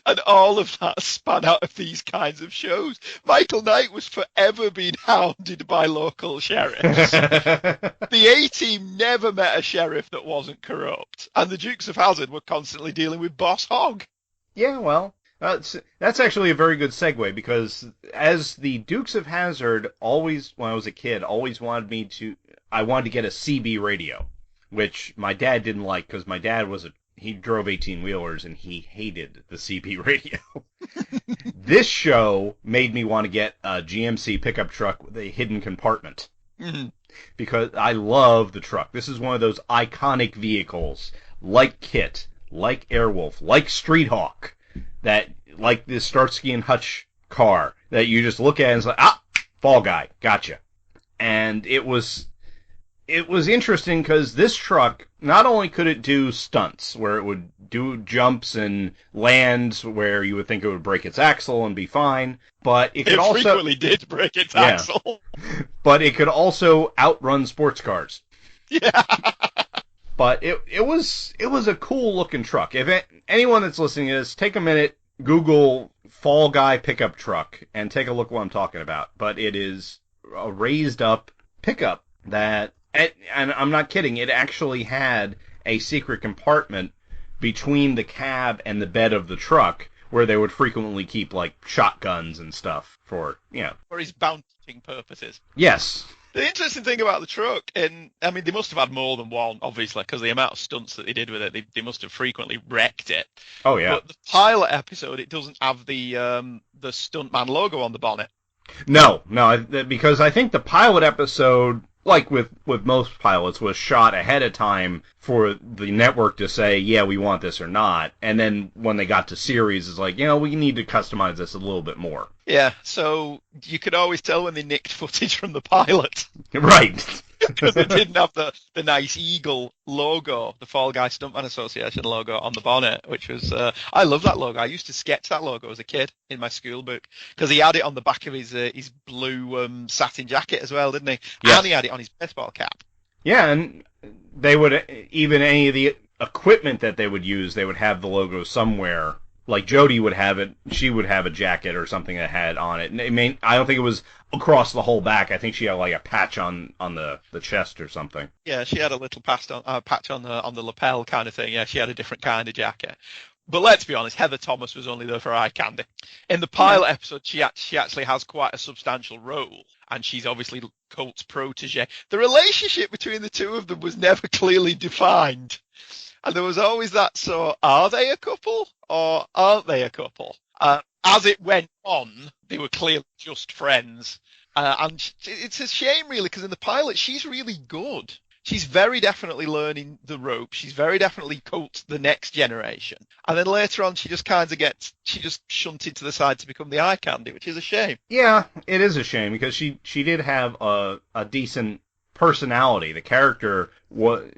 And all of that span out of these kinds of shows. Michael Knight was forever being hounded by local sheriffs. The A-Team never met a sheriff that wasn't corrupt. And the Dukes of Hazzard were constantly dealing with Boss Hogg. Yeah, well, that's actually a very good segue, because as the Dukes of Hazzard always, when I was a kid, always wanted I wanted to get a CB radio, which my dad didn't like, because my dad he drove 18-wheelers, and he hated the CB radio. This show made me want to get a GMC pickup truck with a hidden compartment. Mm-hmm. Because I love the truck. This is one of those iconic vehicles, like KITT, like Airwolf, like Street Hawk, like this Starsky and Hutch car, that you just look at and it's like, Fall Guy, gotcha. And it was interesting because this truck, not only could it do stunts, where it would do jumps and lands where you would think it would break its axle and be fine, but it could also... It frequently did break its axle. But it could also outrun sports cars. Yeah. But it was a cool-looking truck. If anyone that's listening to this, take a minute, Google Fall Guy pickup truck, and take a look what I'm talking about. But it is a raised-up pickup that... And I'm not kidding, it actually had a secret compartment between the cab and the bed of the truck where they would frequently keep, like, shotguns and stuff for his bounty purposes. Yes. The interesting thing about the truck, and I mean, they must have had more than one, obviously, because the amount of stunts that they did with it, they must have frequently wrecked it. Oh, yeah. But the pilot episode, it doesn't have the stuntman logo on the bonnet. No, because I think the pilot episode, like with most pilots, was shot ahead of time for the network to say, yeah, we want this or not. And then when they got to series, it's like, we need to customize this a little bit more. Yeah, so you could always tell when they nicked footage from the pilot. Right. Because they didn't have the nice eagle logo, the Fall Guy Stuntman Association logo on the bonnet, which was, I love that logo. I used to sketch that logo as a kid in my school book, because he had it on the back of his blue satin jacket as well, didn't he? Yes. And he had it on his baseball cap. Yeah, and they would, even any of the equipment that they would use, they would have the logo somewhere like Jodie would have it, she would have a jacket or something that had on it. And I don't think it was across the whole back. I think she had like a patch on the chest or something. Yeah, she had a little patch on the lapel kind of thing. Yeah, she had a different kind of jacket. But let's be honest, Heather Thomas was only there for eye candy. In the pilot episode, she actually has quite a substantial role, and she's obviously Colt's protege. The relationship between the two of them was never clearly defined. And there was always that, so are they a couple or aren't they a couple? As it went on, they were clearly just friends. And it's a shame, really, because in the pilot, she's really good. She's very definitely learning the ropes. She's very definitely Colt the next generation. And then later on, she just shunted to the side to become the eye candy, which is a shame. Yeah, it is a shame because she did have a decent personality. The character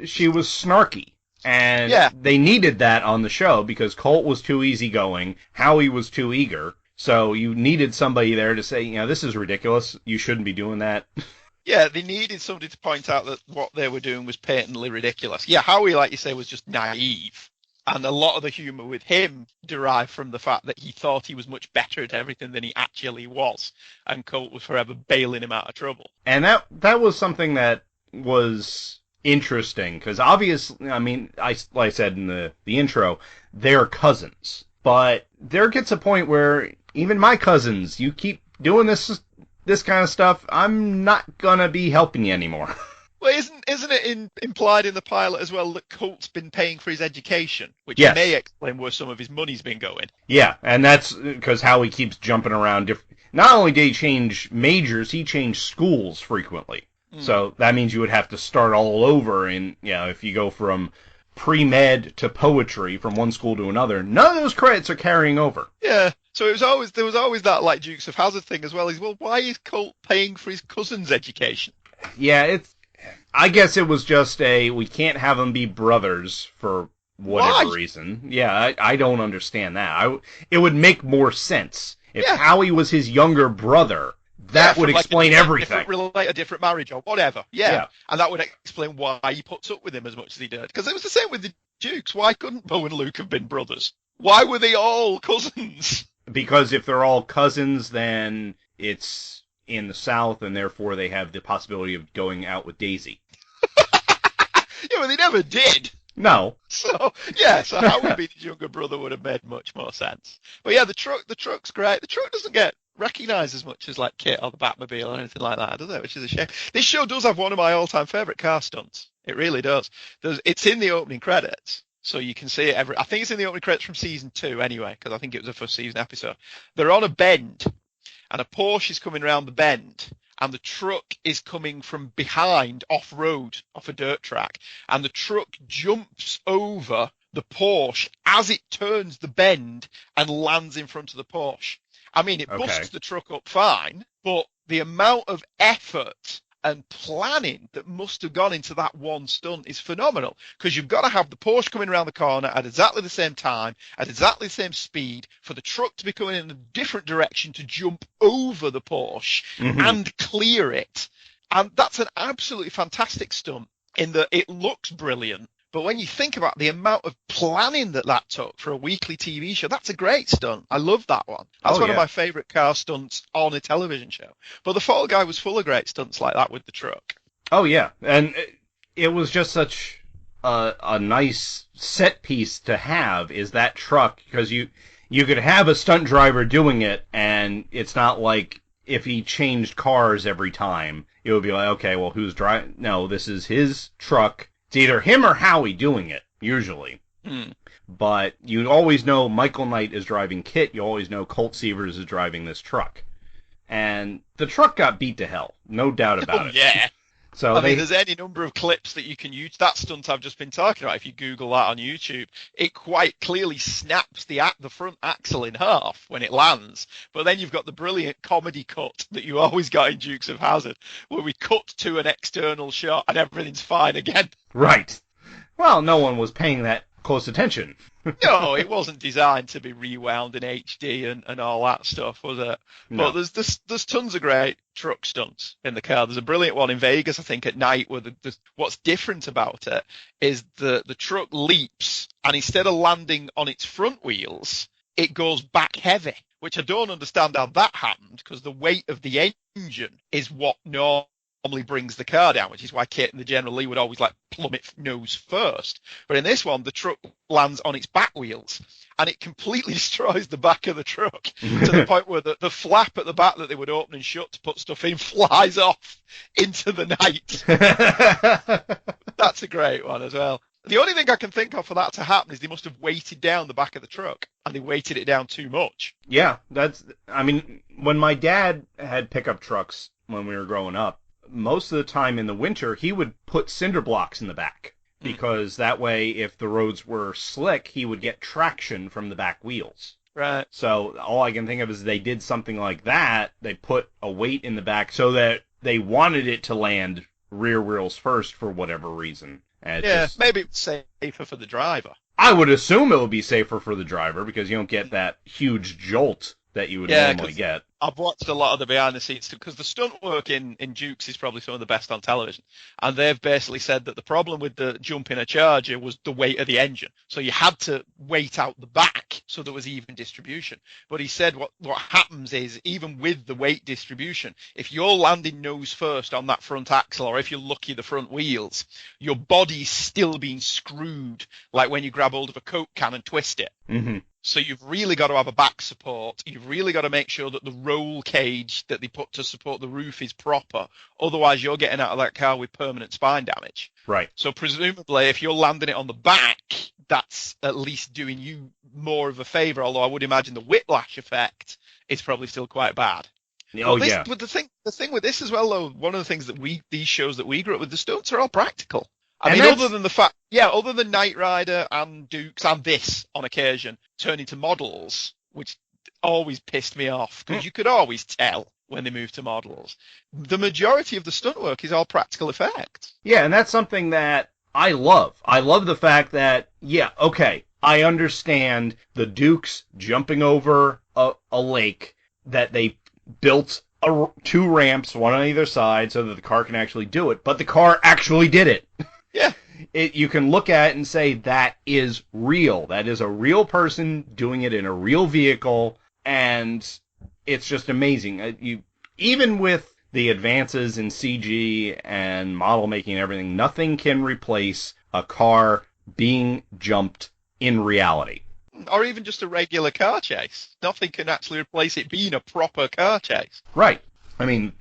she was snarky. And they needed that on the show because Colt was too easygoing, Howie was too eager. So you needed somebody there to say, this is ridiculous. You shouldn't be doing that. Yeah, they needed somebody to point out that what they were doing was patently ridiculous. Yeah, Howie, like you say, was just naive. And a lot of the humour with him derived from the fact that he thought he was much better at everything than he actually was. And Colt was forever bailing him out of trouble. And that was something that was interesting because obviously, like I said in the intro, they're cousins. But there gets a point where even my cousins, you keep doing this kind of stuff, I'm not gonna be helping you anymore. Well, isn't it implied in the pilot as well that Colt's been paying for his education, which may explain where some of his money's been going? Yeah, and that's because Howie keeps jumping around. Not only did he change majors, he changed schools frequently. So that means you would have to start all over, and if you go from pre-med to poetry from one school to another, none of those credits are carrying over. Yeah, so there was always that like Dukes of Hazzard thing as well. Why is Colt paying for his cousin's education? Yeah, I guess it was just we can't have them be brothers for whatever reason. Yeah, I don't understand that. It would make more sense if Howie was his younger brother. That would explain everything. A different marriage or whatever. Yeah. And that would explain why he puts up with him as much as he did. Because it was the same with the Dukes. Why couldn't Bo and Luke have been brothers? Why were they all cousins? Because if they're all cousins, then it's in the South, and therefore they have the possibility of going out with Daisy. Yeah, but they never did. No. So Howie being his younger brother would have made much more sense. But yeah, the truck's great. The truck doesn't get recognised as much as like Kit or the Batmobile or anything like that, does it? Which is a shame. This show does have one of my all-time favourite car stunts. It really does. It's in the opening credits, so you can see it I think it's in the opening credits from season 2 anyway, because I think it was a first season episode. They're on a bend, and a Porsche is coming around the bend, and the truck is coming from behind off-road, off a dirt track, and the truck jumps over the Porsche as it turns the bend and lands in front of the Porsche. I mean, it busts the truck up fine, but the amount of effort and planning that must have gone into that one stunt is phenomenal, because you've got to have the Porsche coming around the corner at exactly the same time, at exactly the same speed, for the truck to be coming in a different direction to jump over the Porsche and clear it. And that's an absolutely fantastic stunt in that it looks brilliant. But when you think about the amount of planning that took for a weekly TV show, that's a great stunt. I love that one. That's one of my favourite car stunts on a television show. But The Fall Guy was full of great stunts like that with the truck. Oh, yeah. And it was just such a nice set piece to have, is that truck, because you could have a stunt driver doing it, and it's not like if he changed cars every time, it would be like, okay, well, who's driving? No, this is his truck. It's either him or Howie doing it, usually. But you always know Michael Knight is driving Kit. You always know Colt Seavers is driving this truck. And the truck got beat to hell. No doubt about it. Yeah. So I mean, there's any number of clips that you can use. That stunt I've just been talking about, if you Google that on YouTube, it quite clearly snaps the front axle in half when it lands. But then you've got the brilliant comedy cut that you always got in Dukes of Hazzard, where we cut to an external shot and everything's fine again. Right. Well, no one was paying that close attention. No, it wasn't designed to be rewound in HD and all that stuff, was it? No. But there's tons of great truck stunts in the car. There's a brilliant one in Vegas, I think, at night, where what's different about it is the truck leaps, and instead of landing on its front wheels, it goes back heavy, which I don't understand how that happened, because the weight of the engine is what normally brings the car down, which is why Kit and the General Lee would always like plummet nose first. But in this one, the truck lands on its back wheels, and it completely destroys the back of the truck to the point where the flap at the back that they would open and shut to put stuff in flies off into the night. That's a great one as well. The only thing I can think of for that to happen is they must have weighted down the back of the truck, and they weighted it down too much. Yeah, when my dad had pickup trucks when we were growing up, most of the time in the winter, he would put cinder blocks in the back, because that way, if the roads were slick, he would get traction from the back wheels. Right. So all I can think of is they did something like that. They put a weight in the back so that they wanted it to land rear wheels first for whatever reason. Maybe it's safer for the driver. I would assume it would be safer for the driver, because you don't get that huge jolt that you would normally get. I've watched a lot of the behind the scenes because the stunt work in Dukes is probably some of the best on television. And they've basically said that the problem with the jump in a Charger was the weight of the engine. So you had to weight out the back so there was even distribution. But he said what happens is, even with the weight distribution, if you're landing nose first on that front axle, or if you're lucky the front wheels, your body's still being screwed like when you grab hold of a Coke can and twist it. Mm-hmm. So you've really got to have a back support. You've really got to make sure that the roll cage that they put to support the roof is proper. Otherwise, you're getting out of that car with permanent spine damage. Right. So presumably, if you're landing it on the back, that's at least doing you more of a favour. Although I would imagine the whiplash effect is probably still quite bad. Yeah. But the thing with this as well, though, one of the things that these shows that we grew up with, the stunts are all practical. Other than Knight Rider and Dukes and this on occasion turn into models, which always pissed me off because you could always tell when they moved to models. The majority of the stunt work is all practical effects. Yeah, and that's something that I love. I love the fact that, I understand the Dukes jumping over a lake, that they built two ramps, one on either side, so that the car can actually do it, but the car actually did it. Yeah. You can look at it and say that is real. That is a real person doing it in a real vehicle, and it's just amazing. Even with the advances in CG and model making and everything, nothing can replace a car being jumped in reality. Or even just a regular car chase. Nothing can actually replace it being a proper car chase. Right. I mean,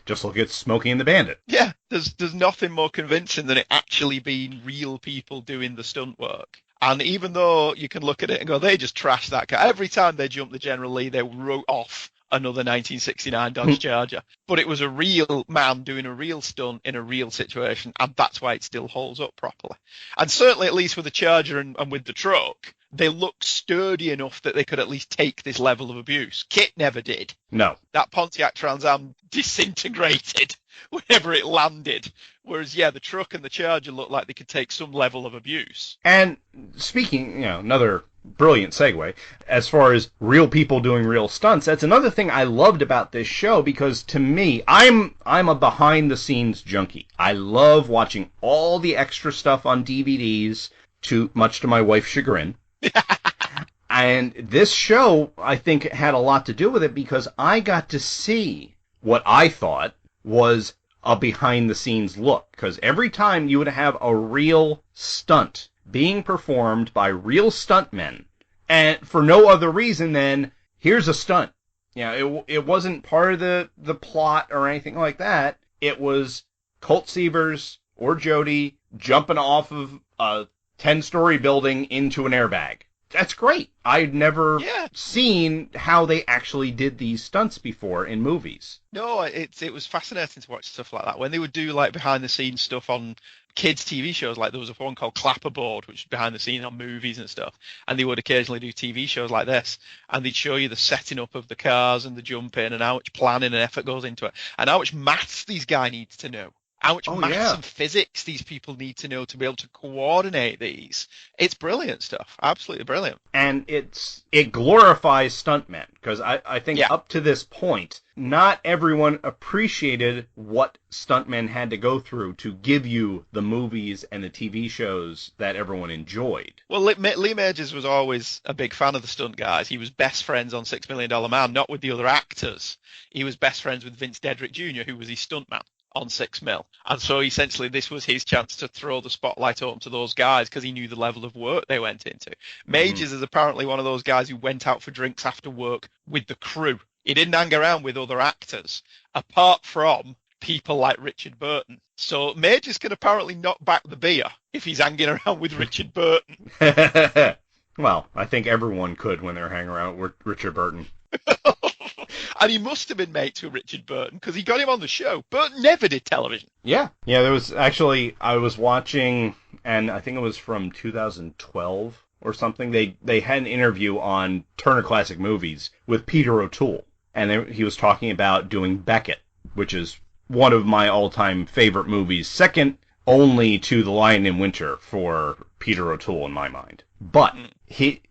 just look at Smokey and the Bandit. Yeah, there's nothing more convincing than it actually being real people doing the stunt work. And even though you can look at it and go, they just trashed that car. Every time they jumped the General Lee, they wrote off another 1969 Dodge Charger. But it was a real man doing a real stunt in a real situation, and that's why it still holds up properly. And certainly, at least with the Charger and with the truck, they look sturdy enough that they could at least take this level of abuse. Kit never did. No. That Pontiac Trans Am disintegrated whenever it landed. Whereas, the truck and the Charger looked like they could take some level of abuse. And speaking, another brilliant segue, as far as real people doing real stunts, that's another thing I loved about this show, because to me, I'm a behind-the-scenes junkie. I love watching all the extra stuff on DVDs, much to my wife's chagrin. And this show, I think, had a lot to do with it, because I got to see what I thought was a behind-the-scenes look. Because every time you would have a real stunt being performed by real stuntmen, and for no other reason than, here's a stunt. It wasn't part of the plot or anything like that. It was Colt Sievers or Jody jumping off of a 10-story building into an airbag. That's great. I'd never seen how they actually did these stunts before in movies. No, it was fascinating to watch stuff like that. When they would do like behind the scenes stuff on kids' TV shows, like there was one called Clapperboard, which was behind the scenes on movies and stuff, and they would occasionally do TV shows like this, and they'd show you the setting up of the cars and the jumping and how much planning and effort goes into it, and how much maths these guys need to know. how much Oh, maths yeah. and physics these people need to know to be able to coordinate these. It's brilliant stuff. Absolutely brilliant. And it glorifies stuntmen, because I think Yeah. up to this point, not everyone appreciated what stuntmen had to go through to give you the movies and the TV shows that everyone enjoyed. Well, Lee Majors was always a big fan of the stunt guys. He was best friends on $6 Million Man, not with the other actors. He was best friends with Vince Dedrick Jr., who was his stuntman on 6 Mil. And so essentially this was his chance to throw the spotlight on to those guys because he knew the level of work they went into. Majors is apparently one of those guys who went out for drinks after work with the crew. He didn't hang around with other actors, apart from people like Richard Burton. So Majors can apparently knock back the beer if he's hanging around with Richard Burton. Well, I think everyone could when they're hanging around with Richard Burton. And he must have been mates with Richard Burton because he got him on the show. Burton never did television. Yeah, there was actually, I was watching, and I think it was from 2012 or something. They had an interview on Turner Classic Movies with Peter O'Toole, and he was talking about doing Beckett, which is one of my all-time favorite movies, second only to The Lion in Winter for Peter O'Toole in my mind. But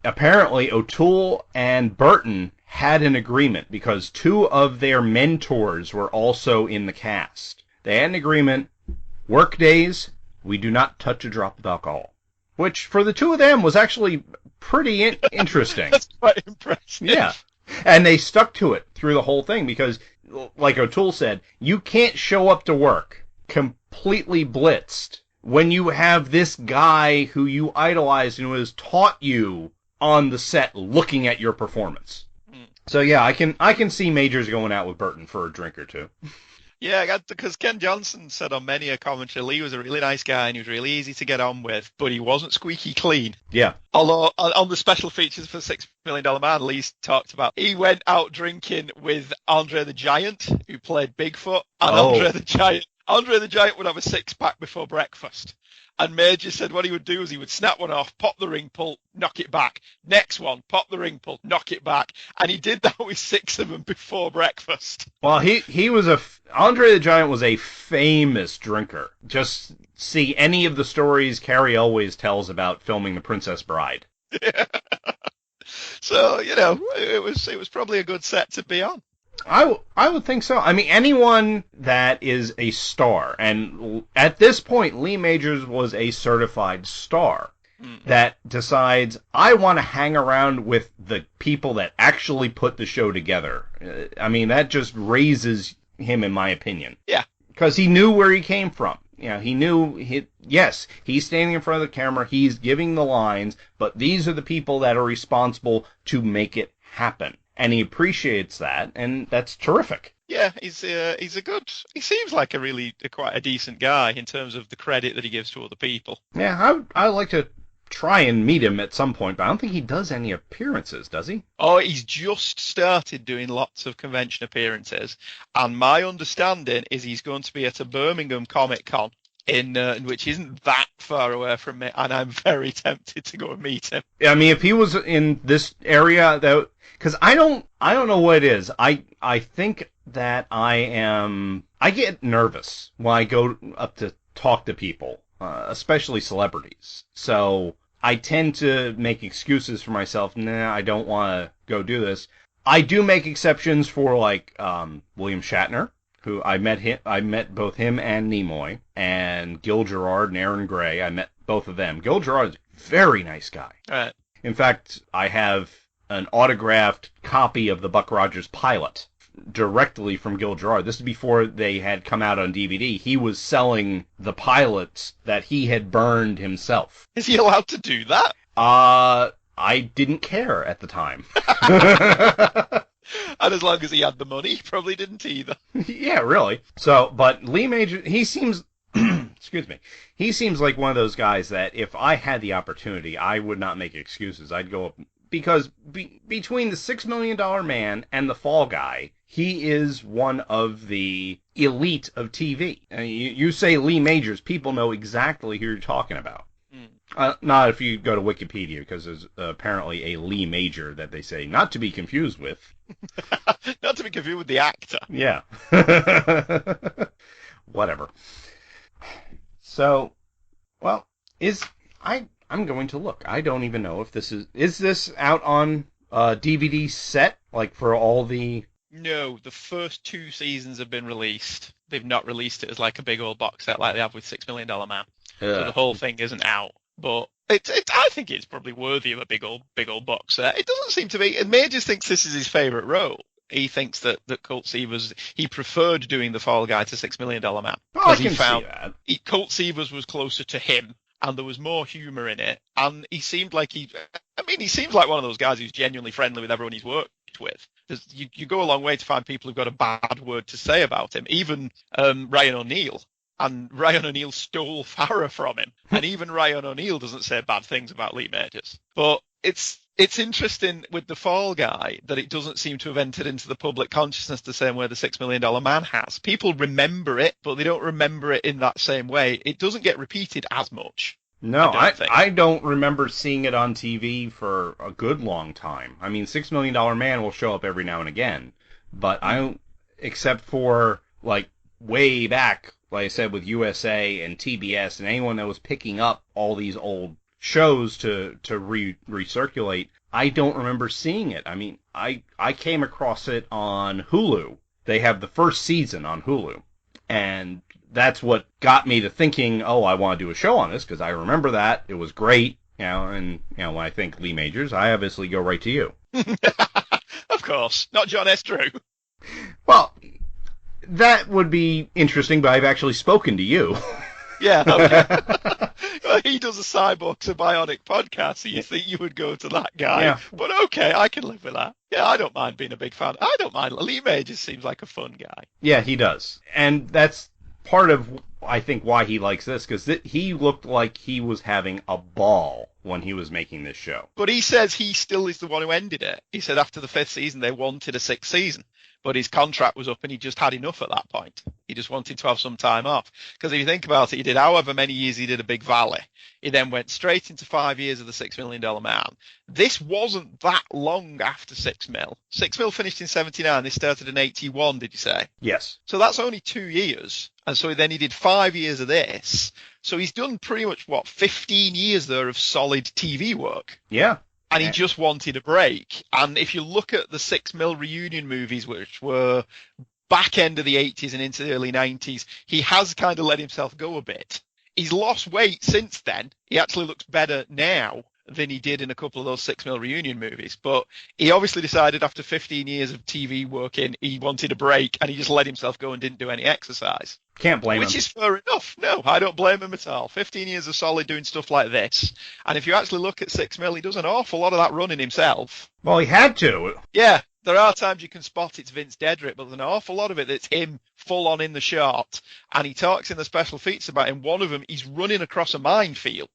apparently O'Toole and Burton had an agreement because two of their mentors were also in the cast. They had an agreement, work days, we do not touch a drop of alcohol. Which, for the two of them, was actually pretty interesting. That's quite impressive. Yeah. And they stuck to it through the whole thing because, like O'Toole said, you can't show up to work completely blitzed when you have this guy who you idolize and who has taught you on the set looking at your performance. So yeah, I can see Majors going out with Burton for a drink or two. Yeah, because Ken Johnson said on many a commentary, Lee was a really nice guy and he was really easy to get on with, but he wasn't squeaky clean. Yeah. Although on the special features for $6 Million Man, Lee talked about he went out drinking with Andre the Giant, who played Bigfoot, and Andre the Giant would have a six-pack before breakfast. And Major said what he would do is he would snap one off, pop the ring pull, knock it back. Next one, pop the ring pull, knock it back. And he did that with 6 of them before breakfast. Well, he was Andre the Giant was a famous drinker. Just see any of the stories Carrie always tells about filming The Princess Bride. So, it was probably a good set to be on. I would think so. I mean, anyone that is a star, and at this point, Lee Majors was a certified star, that decides, I want to hang around with the people that actually put the show together. I mean, that just raises him, in my opinion. Yeah. Because he knew where he came from. He knew, yes, he's standing in front of the camera, he's giving the lines, but these are the people that are responsible to make it happen. And he appreciates that, and that's terrific. Yeah, he seems like quite a decent guy in terms of the credit that he gives to other people. Yeah, I'd like to try and meet him at some point, but I don't think he does any appearances, does he? Oh, he's just started doing lots of convention appearances, and my understanding is he's going to be at a Birmingham Comic Con, which isn't that far away from me, and I'm very tempted to go and meet him. I mean, if he was in this area, because I don't know what it is. I think that I get nervous when I go up to talk to people, especially celebrities. So I tend to make excuses for myself. Nah, I don't want to go do this. I do make exceptions for like William Shatner, who I met both him and Nimoy, and Gil Gerard and Aaron Gray. I met both of them. Gil Gerard is a very nice guy. All right. In fact, I have an autographed copy of the Buck Rogers pilot directly from Gil Gerard. This is before they had come out on DVD. He was selling the pilots that he had burned himself. Is he allowed to do that? I didn't care at the time. And as long as he had the money, he probably didn't either. Yeah, really. So, but Lee Majors, he seems, excuse me, he seems like one of those guys that if I had the opportunity, I would not make excuses. I'd go up, because between the $6 Million Man and the Fall Guy, he is one of the elite of TV. And you say Lee Majors, people know exactly who you're talking about. Not if you go to Wikipedia, because there's apparently a Lee Major that they say not to be confused with. Not to be confused with the actor. Yeah. Whatever. So, well, I'm going to look. I don't even know if this is this out on DVD set, like for all the... No, the first 2 seasons have been released. They've not released it as like a big old box set like they have with $6 Million Man. So the whole thing isn't out. But I think it's probably worthy of a big old box set. It doesn't seem to be. And Majors thinks this is his favourite role. He thinks that Colt Seavers, he preferred doing the Fall Guy to $6 Million Man. Oh, I can see that. Colt Seavers was closer to him, and there was more humour in it. And he seemed like he seems like one of those guys who's genuinely friendly with everyone he's worked with. You go a long way to find people who've got a bad word to say about him. Even Ryan O'Neal. And Ryan O'Neal stole Farrah from him. And even Ryan O'Neal doesn't say bad things about Lee Majors. But it's interesting with the Fall Guy that it doesn't seem to have entered into the public consciousness the same way the $6 Million Man has. People remember it, but they don't remember it in that same way. It doesn't get repeated as much. No, I don't remember seeing it on TV for a good long time. I mean, $6 Million Man will show up every now and again, but I don't, except for, like, way back, like I said, with USA and TBS and anyone that was picking up all these old shows to recirculate, I don't remember seeing it. I mean, I came across it on Hulu. They have the first season on Hulu, and that's what got me to thinking, oh, I want to do a show on this, because I remember that. It was great, and when I think Lee Majors, I obviously go right to you. Of course. Not John S. Drew. Well, that would be interesting, but I've actually spoken to you. Yeah, okay. Well, he does a Cyborg to Bionic podcast, so you think you would go to that guy. Yeah. But okay, I can live with that. Yeah, I don't mind being a big fan. I don't mind. Lee Majors seems like a fun guy. Yeah, he does. And that's part of, I think, why he likes this, because he looked like he was having a ball when he was making this show. But he says he still is the one who ended it. He said after the 5th season, they wanted a 6th season. But his contract was up and he just had enough at that point. He just wanted to have some time off. Because if you think about it, he did however many years he did a Big Valley. He then went straight into 5 years of the $6 Million Man. This wasn't that long after 6 Mil. 6 Mil finished in 79. This started in 81, did you say? Yes. So that's only 2 years. And so then he did 5 years of this. So he's done pretty much, 15 years there of solid TV work. Yeah. And he just wanted a break. And if you look at the 6 Mil reunion movies, which were back end of the 80s and into the early 90s, he has kind of let himself go a bit. He's lost weight since then. He actually looks better now than he did in a couple of those 6 Mil reunion movies. But he obviously decided after 15 years of TV working, he wanted a break, and he just let himself go and didn't do any exercise. Can't blame him. Which is fair enough. No, I don't blame him at all. 15 years of solid doing stuff like this. And if you actually look at 6 Mil, he does an awful lot of that running himself. Well, he had to. Yeah, there are times you can spot it's Vince Dedrick, but there's an awful lot of it that's him full on in the shot. And he talks in the special features about him. One of them, he's running across a minefield.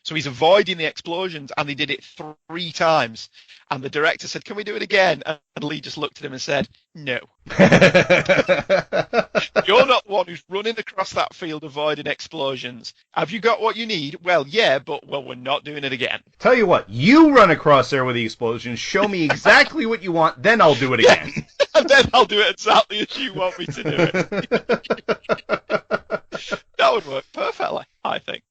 So he's avoiding the explosions, and they did it 3 times. And the director said, "Can we do it again?" And Lee just looked at him and said, "No." You're not the one who's running across that field avoiding explosions. Have you got what you need? Well, yeah, but we're not doing it again. Tell you what, you run across there with the explosions, show me exactly what you want, then I'll do it again. Yeah. And then I'll do it exactly as you want me to do it. That would work perfectly, I think.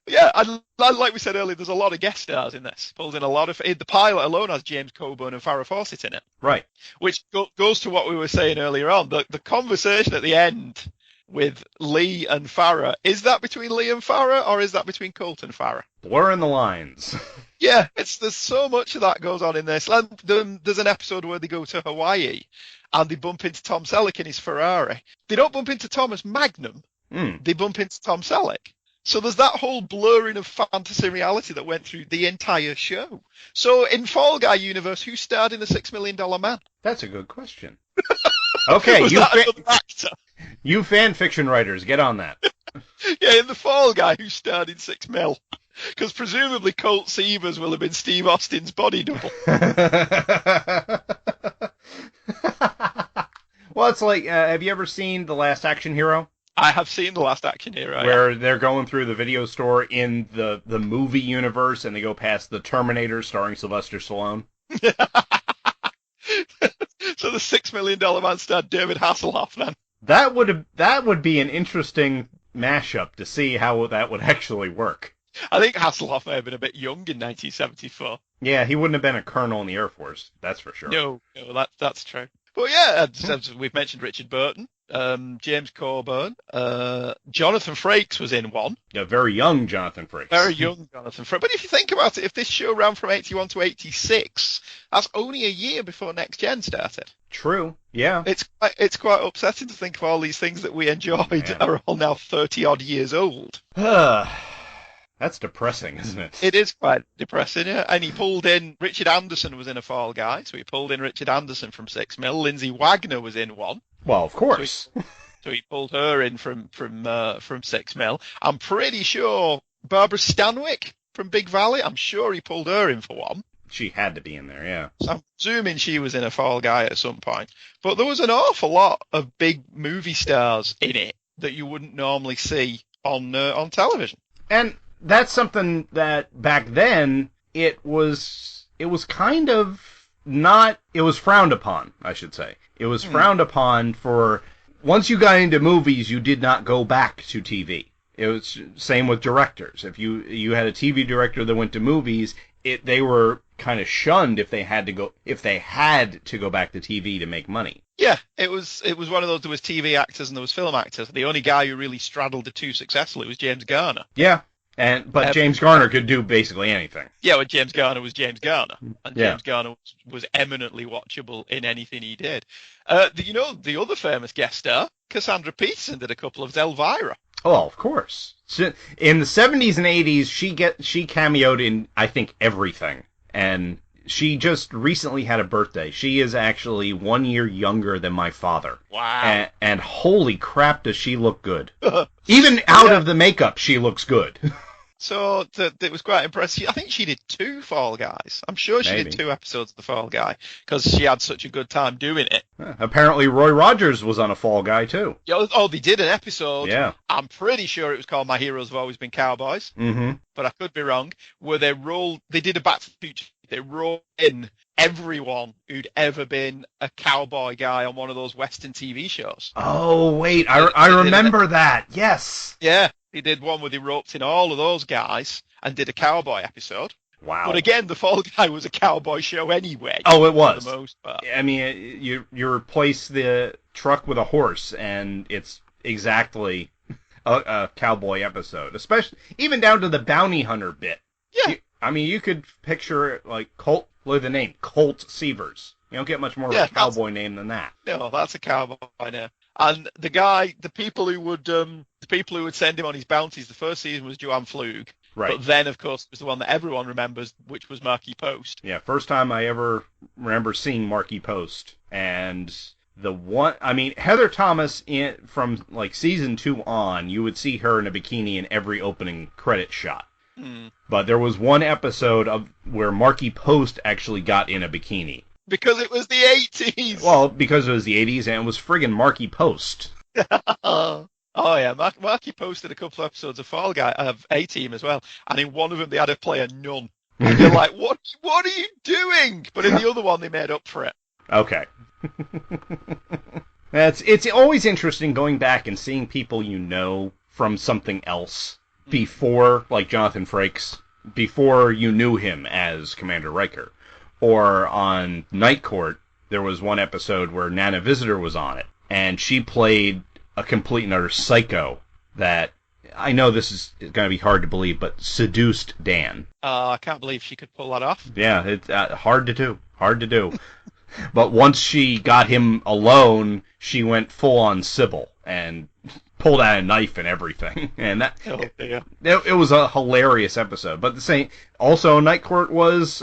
Yeah, and like we said earlier, there's a lot of guest stars in this. Pulls in a lot of... The pilot alone has James Coburn and Farrah Fawcett in it. Right. Which goes to what we were saying earlier on. The conversation at the end with Lee and Farrah, is that between Lee and Farrah, or is that between Colt and Farrah? Blurring the lines. Yeah, there's so much of that goes on in this. There's an episode where they go to Hawaii, and they bump into Tom Selleck in his Ferrari. They don't bump into Thomas Magnum. They bump into Tom Selleck. So there's that whole blurring of fantasy and reality that went through the entire show. So in Fall Guy universe, who starred in the $6 Million Man? That's a good question. Okay, you fan fiction writers, get on that. Yeah, in the Fall Guy, who starred in 6 Mil? Because presumably Colt Seavers will have been Steve Austin's body double. Well, it's like, have you ever seen The Last Action Hero? I have seen The Last Action Hero. Where they're going through the video store in the movie universe, and they go past the Terminator starring Sylvester Stallone. So the $6 Million Man starred David Hasselhoff then. That would be an interesting mashup to see how that would actually work. I think Hasselhoff may have been a bit young in 1974. Yeah, he wouldn't have been a colonel in the Air Force, that's for sure. No, that's true. But yeah, as we've mentioned, Richard Burton, James Coburn, Jonathan Frakes was in one. Yeah, very young Jonathan Frakes. Very young Jonathan Frakes. But if you think about it, if this show ran from 81 to 86, that's only a year before Next Gen started. True, yeah. It's quite upsetting to think of all these things that we enjoyed are all now 30-odd years old. That's depressing, isn't it? It is quite depressing, yeah. And he pulled in, Richard Anderson was in a Fall Guy, so he pulled in Richard Anderson from 6 Mil. Lindsay Wagner was in one. Well, of course. So he pulled her in from 6 Mil. I'm pretty sure Barbara Stanwyck from Big Valley, I'm sure he pulled her in for one. She had to be in there, yeah. So I'm assuming she was in a Fall Guy at some point. But there was an awful lot of big movie stars in it that you wouldn't normally see on television. And that's something that back then it was kind of not, it was frowned upon, I should say. It was frowned upon for, once you got into movies, you did not go back to TV. It was same with directors. If you had a TV director that went to movies, they were kind of shunned if they had to go back to TV to make money. Yeah, it was one of those, there was TV actors and there was film actors. The only guy who really straddled the two successfully was James Garner. Yeah. But James Garner could do basically anything. Yeah, well, James Garner was James Garner, and James Garner was eminently watchable in anything he did. The other famous guest star, Cassandra Peterson, did a couple of Elvira. Oh, of course. In the 70s and 80s, she cameoed in, I think, everything. And she just recently had a birthday. She is actually 1 year younger than my father. Wow. And holy crap, does she look good. Even out of the makeup, she looks good. So it was quite impressive. I think she did 2 Fall Guys. I'm sure she did 2 episodes of The Fall Guy because she had such a good time doing it. Apparently Roy Rogers was on a Fall Guy too. Oh, they did an episode. Yeah. I'm pretty sure it was called My Heroes Have Always Been Cowboys. Mm-hmm. But I could be wrong. Where they did a Back to the Future. They rolled in everyone who'd ever been a cowboy guy on one of those Western TV shows. Oh, wait. I remember that. Yes. Yeah. He did one where they roped in all of those guys and did a cowboy episode. Wow. But again, The Fall Guy was a cowboy show anyway. Oh, it was. For the most part. I mean, you replace the truck with a horse, and it's exactly a cowboy episode. Especially, even down to the bounty hunter bit. Yeah. You could picture, like, Colt Seavers. You don't get much more of a cowboy name than that. No, that's a cowboy now. And the people who would send him on his bounties, the first season was Joanne Flug. Right. But then, of course, there's the one that everyone remembers, which was Marky Post. Yeah, first time I ever remember seeing Marky Post. And Heather Thomas, from, like, season 2 on, you would see her in a bikini in every opening credit shot. But there was one episode where Marky Post actually got in a bikini. Because it was the 80s! Well, because it was the 80s, and it was friggin' Marky Post. Oh, yeah. Marky Post did a couple of episodes of Fall Guy, of A-Team as well, and in one of them they had to play a nun. And you're like, what are you doing? But in the other one, they made up for it. Okay. It's always interesting going back and seeing people you know from something else before, like Jonathan Frakes, before you knew him as Commander Riker. Or on Night Court, there was one episode where Nana Visitor was on it, and she played a complete and utter psycho that, I know this is going to be hard to believe, but seduced Dan. I can't believe she could pull that off. Yeah, it's hard to do. But once she got him alone, she went full-on Sybil and pulled out a knife and everything. And it was a hilarious episode. But the same, also Night Court was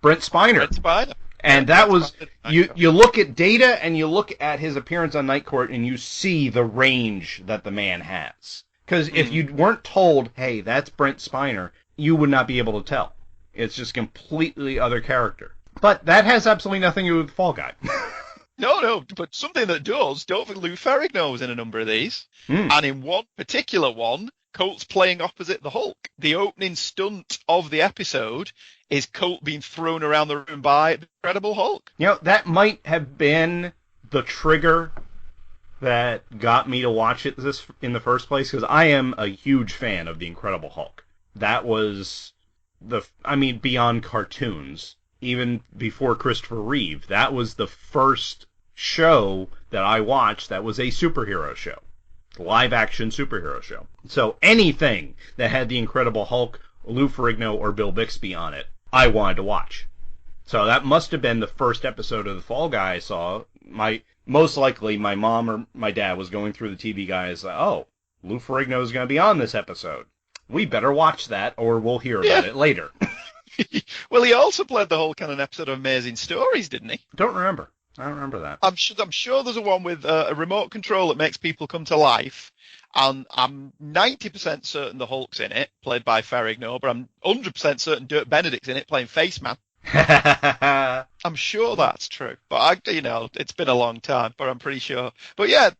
Brent Spiner. And that was, you look at Data and you look at his appearance on Night Court and you see the range that the man has. Because if you weren't told, hey, that's Brent Spiner, you would not be able to tell. It's just completely other character. But that has absolutely nothing to do with Fall Guy. No, but something that does, don't think Lou Ferrigno was in a number of these. And in one particular one, Colt's playing opposite the Hulk. The opening stunt of the episode is Colt being thrown around the room by the Incredible Hulk. You know, that might have been the trigger that got me to watch it this in the first place, because I am a huge fan of The Incredible Hulk. That was beyond cartoons, even before Christopher Reeve, that was the first show that I watched that was a superhero show. Live-action superhero show. So anything that had The Incredible Hulk, Lou Ferrigno, or Bill Bixby on it, I wanted to watch. So that must have been the first episode of The Fall Guy I saw. Most likely, my mom or my dad was going through the TV guide and said, oh, Lou Ferrigno is going to be on this episode. We better watch that, or we'll hear about it later. Well, he also played the Hulk on an episode of Amazing Stories, didn't he? I don't remember that. I'm sure there's a one with a remote control that makes people come to life, and I'm 90% certain the Hulk's in it, played by Ferrigno, but I'm 100% certain Dirk Benedict's in it, playing Faceman. I'm sure that's true, but it's been a long time, but I'm pretty sure. But yeah,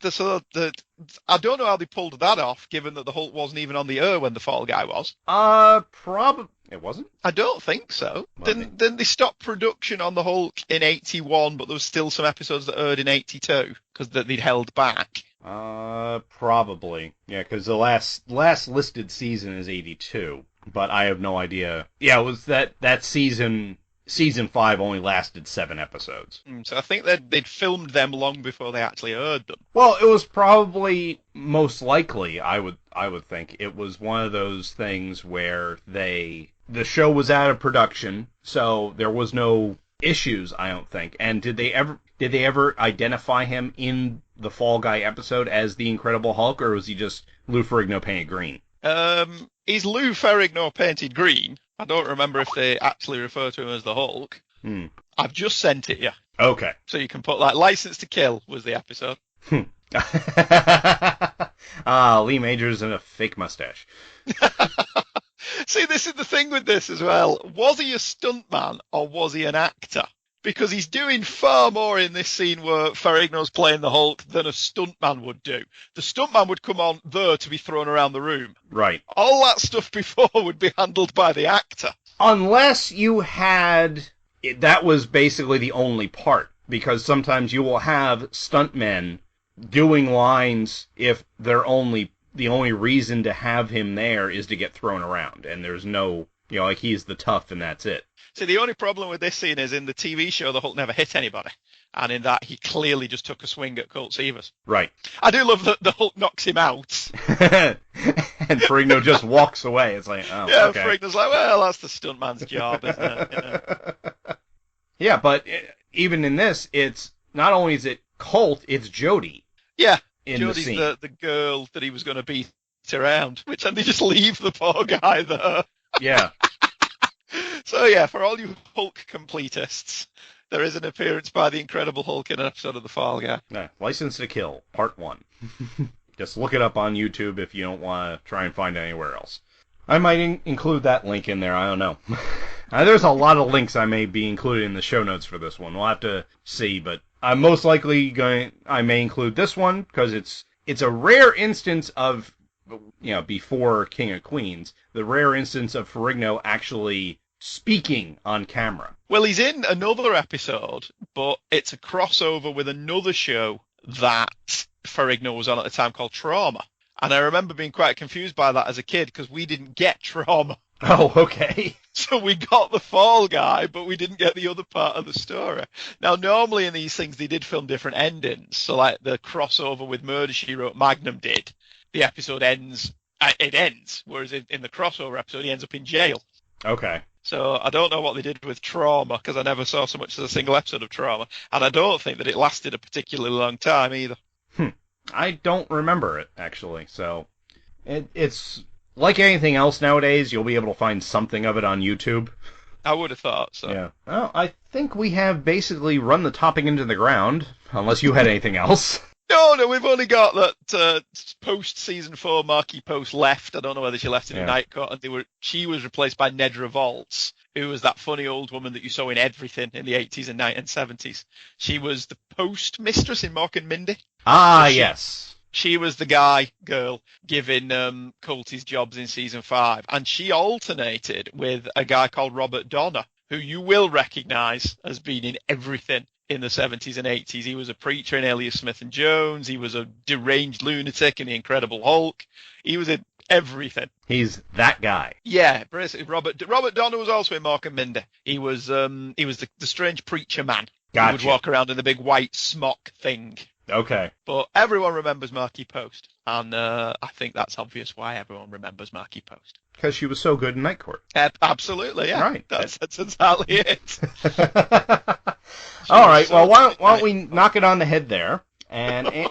I don't know how they pulled that off, given that the Hulk wasn't even on the air when the Fall Guy was. Probably it wasn't. I don't think so. Didn't they stop production on the Hulk in '81, but there was still some episodes that aired in '82 because they'd held back. Probably, yeah, because the last listed season is '82, but I have no idea. Yeah, it was that season. Season 5 only lasted 7 episodes. So I think they'd filmed them long before they actually aired them. Well, it was probably, most likely, I would think, it was one of those things where the show was out of production, so there was no issues, I don't think. And did they ever identify him in the Fall Guy episode as the Incredible Hulk, or was he just Lou Ferrigno painted green? He's Lou Ferrigno painted green. I don't remember if they actually refer to him as the Hulk. I've just sent it you. Okay. So you can put License to Kill was the episode. Lee Majors and a fake mustache. See, this is the thing with this as well. Was he a stuntman or was he an actor? Because he's doing far more in this scene where Ferrigno's playing the Hulk than a stuntman would do. The stuntman would come on there to be thrown around the room. Right. All that stuff before would be handled by the actor. Unless you had... That was basically the only part. Because sometimes you will have stuntmen doing lines if the only reason to have him there is to get thrown around. And there's no... he's the tough and that's it. See, the only problem with this scene is in the TV show, the Hulk never hit anybody. And in that, he clearly just took a swing at Colt Seavers. Right. I do love that the Hulk knocks him out. And Ferrigno just walks away. It's like, oh, yeah, okay. Ferrigno's like, well, that's the stuntman's job, isn't it? Yeah, but even in this, it's not only is it Colt, it's Jodie. Yeah, Jodie's the girl that he was going to beat around, which then they just leave the poor guy there. Yeah. So yeah, for all you Hulk completists, there is an appearance by the Incredible Hulk in an episode of The Fall Guy. Yeah, License to Kill, Part 1. Just look it up on YouTube if you don't want to try and find it anywhere else. I might include that link in there, I don't know. There's a lot of links I may be included in the show notes for this one. We'll have to see, but I'm most likely I may include this one, because it's a rare instance of, before King of Queens, the rare instance of Ferrigno actually speaking on camera. Well, he's in another episode, but it's a crossover with another show that Ferrigno was on at the time called Trauma. And I remember being quite confused by that as a kid because we didn't get Trauma. Oh, okay. So we got the Fall Guy, but we didn't get the other part of the story. Now, normally in these things, they did film different endings. So like the crossover with Murder, She Wrote Magnum did. The episode ends, whereas in the crossover episode, he ends up in jail. Okay. So I don't know what they did with Trauma, because I never saw so much as a single episode of Trauma. And I don't think that it lasted a particularly long time either. I don't remember it, actually. So it's like anything else nowadays, you'll be able to find something of it on YouTube. I would have thought so. Yeah. Well, I think we have basically run the topic into the ground, unless you had anything else. No, we've only got that post-season 4 Marquis Post left. I don't know whether she left in a night coat, and she was replaced by Nedra Volz, who was that funny old woman that you saw in everything in the 80s and 70s. She was the post mistress in Mork and Mindy. Ah, yes. She was the girl, giving Colty's jobs in season 5, and she alternated with a guy called Robert Donner, who you will recognise as being in everything in the 70s and 80s. He was a preacher in Alias Smith and Jones. He was a deranged lunatic in The Incredible Hulk. He was in everything. He's that guy. Yeah, basically. Robert Donner was also in Mork and Mindy. He was the strange preacher man. Gotcha. He would walk around in the big white smock thing. Okay. But everyone remembers Marky Post, and I think that's obvious why everyone remembers Marky Post. Because she was so good in Night Court. Absolutely, yeah. Right. That's exactly it. All right. Well, why don't we knock it on the head there, and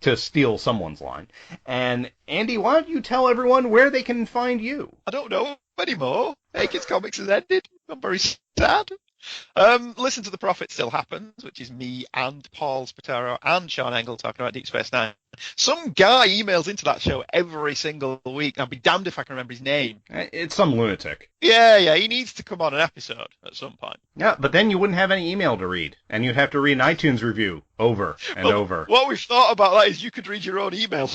to steal someone's line. And Andy, why don't you tell everyone where they can find you? I don't know anymore. Hey Kids Comics has ended. I'm very sad. Listen to The Prophet Still Happens, which is me and Paul Spataro and Sean Engel talking about Deep Space Nine. Some guy emails into that show every single week. I'll be damned if I can remember his name. It's some lunatic. Yeah, he needs to come on an episode at some point. Yeah, but then you wouldn't have any email to read, and you'd have to read an iTunes review over and over. What we've thought about that is you could read your own email.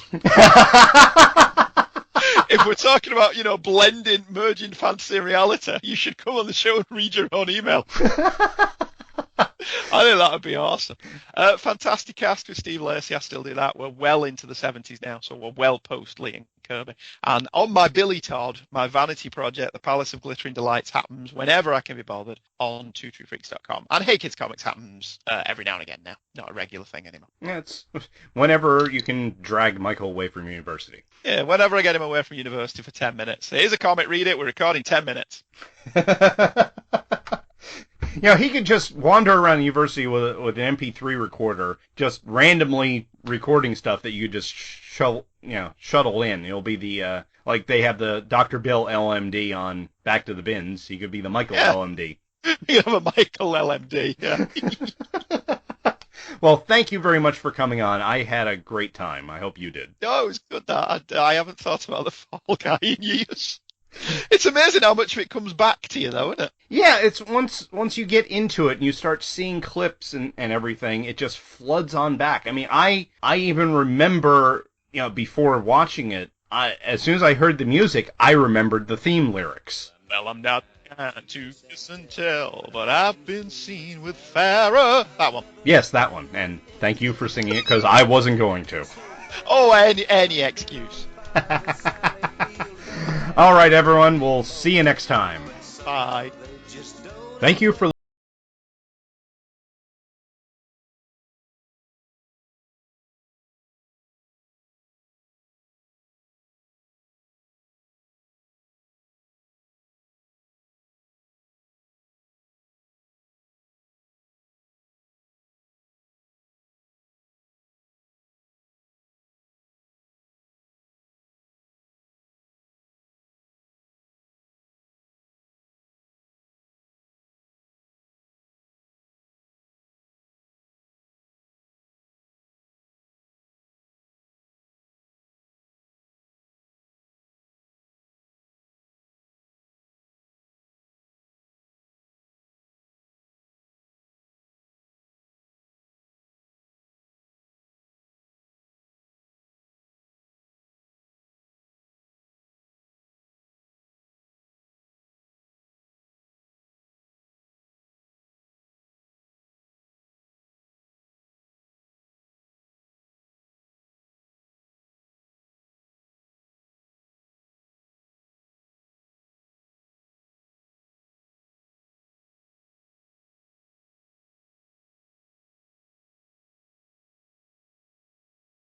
If we're talking about, blending, merging fantasy and reality, you should come on the show and read your own email. I think that would be awesome. Fantastic Cast with Steve Lacey. I still do that. We're well into the 70s now, so we're well post Lee and Kirby. And on my Billy Todd, my vanity project, The Palace of Glittering Delights, happens whenever I can be bothered on twotruefreaks.com. And Hey Kids Comics happens every now and again now. Not a regular thing anymore. Yeah, it's whenever you can drag Michael away from university. Yeah, whenever I get him away from university for 10 minutes. Here's a comic, read it. We're recording 10 minutes. He could just wander around university with an MP3 recorder, just randomly recording stuff that you just shuttle in. It'll be the like they have the Dr. Bill LMD on Back to the Bins. He could be the Michael LMD. You have a Michael LMD. Yeah. Well, thank you very much for coming on. I had a great time. I hope you did. No, it was good. I haven't thought about the Fall Guy in years. It's amazing how much of it comes back to you, though, isn't it? Yeah, it's once you get into it and you start seeing clips and everything, it just floods on back. I mean, I even remember, before watching it, as soon as I heard the music, I remembered the theme lyrics. Well, I'm not to kiss and tell, but I've been seen with Farrah. That one. Yes, that one. And thank you for singing it, because I wasn't going to. Oh, any excuse. All right, everyone. We'll see you next time. Bye. Thank you for